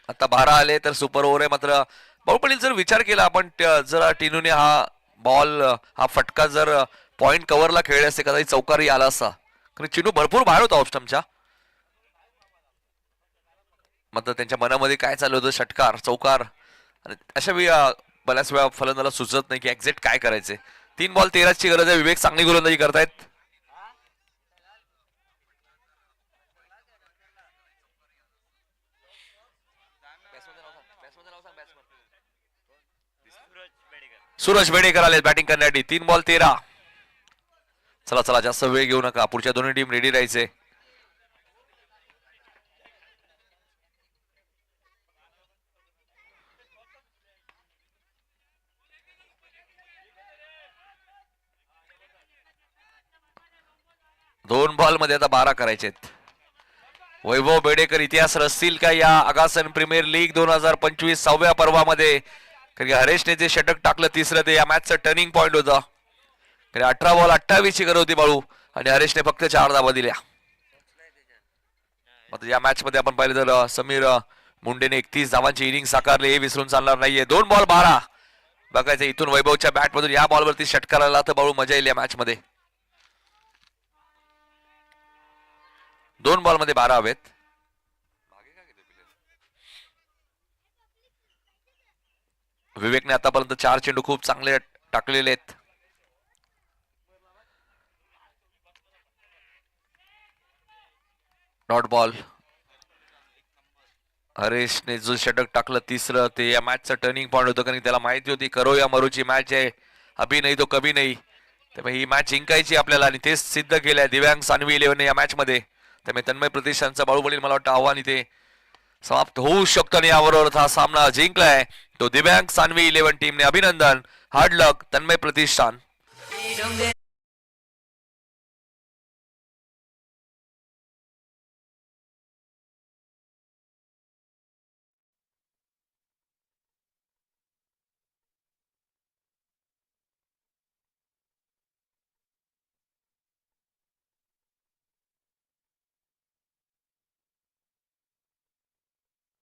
आता 12 आले तर सुपर ओव्हर आहे. मात्र भाऊ पाटील जर विचार केला आपण जर टिनूने हा बॉल हा फटका जर पॉइंट कव्हरला खेळले असते कदाचित चौकारही आला असता. कारण चिनू भरपूर बाहेर होता ऑफस्टमच्या. मात्र त्यांच्या मनामध्ये काय चालू होतं, षटकार चौकार. आणि अशा वेळी बऱ्याच वेळा फलंदाला सुचत नाही की एक्झॅक्ट काय करायचे. 3 बॉल 13 ची गरज आहे. विवेक चांगली गोलंदाजी करतायत. सूरज बेडेकर आले बॅटिंग करण्यासाठी. 3 बॉल 13. चला चला जास्त वेळ घेऊ नका, पुढच्या दोन्ही टीम रेडी राहायचे. दोन बॉल मध्ये आता 12 करायचेत. वैभव बेडेकर इतिहास रचतील का या आगासन प्रीमियर लीग 2025 6व्या पर्वामध्ये. कारण हरेशने जे षटक टाकलं तिसरं ते या मॅचचं टर्निंग पॉइंट होता. 18 बॉल 28 ची गरज होती बाळू आणि हरेशने फक्त 4 धावा दिल्या. मात्र या मॅच मध्ये आपण पाहिलं तर समीर मुंडेने 31 धावांची इनिंग साकारली, हे विसरून चालणार नाहीये. 2 बॉल 12 बघायचं इथून वैभवच्या बॅट मधून या बॉलवरती षटकार आला तर बाळू मजा येईल या मॅच मध्ये. 2 बॉल मध्ये 12 हवेत. विवेकने आतापर्यंत 4 चेंडू खूप चांगले टाकलेले आहेत. Dot ball. हरेशने जो षटक टाकलं तिसरं ते या मॅचचं टर्निंग पॉइंट होतं. कारण त्याला माहिती होती करो या मरूची मॅच आहे, अभी नाही तो कभी नाही. त्यामुळे ही मॅच जिंकायची आपल्याला आणि तेच सिद्ध केलंय दिव्यांग सानवी 11 या मॅच मध्ये. त्यामुळे तन्मय प्रतिष्ठानचा बाळूवडील मला वाटतं आव्हान इथे समाप्त होऊ शकतो आणि याबरोबर हा सामना जिंकलाय तो दिव्यांग सानवी 11 टीमने. अभिनंदन, हार्ड लक तन्मय प्रतिष्ठान.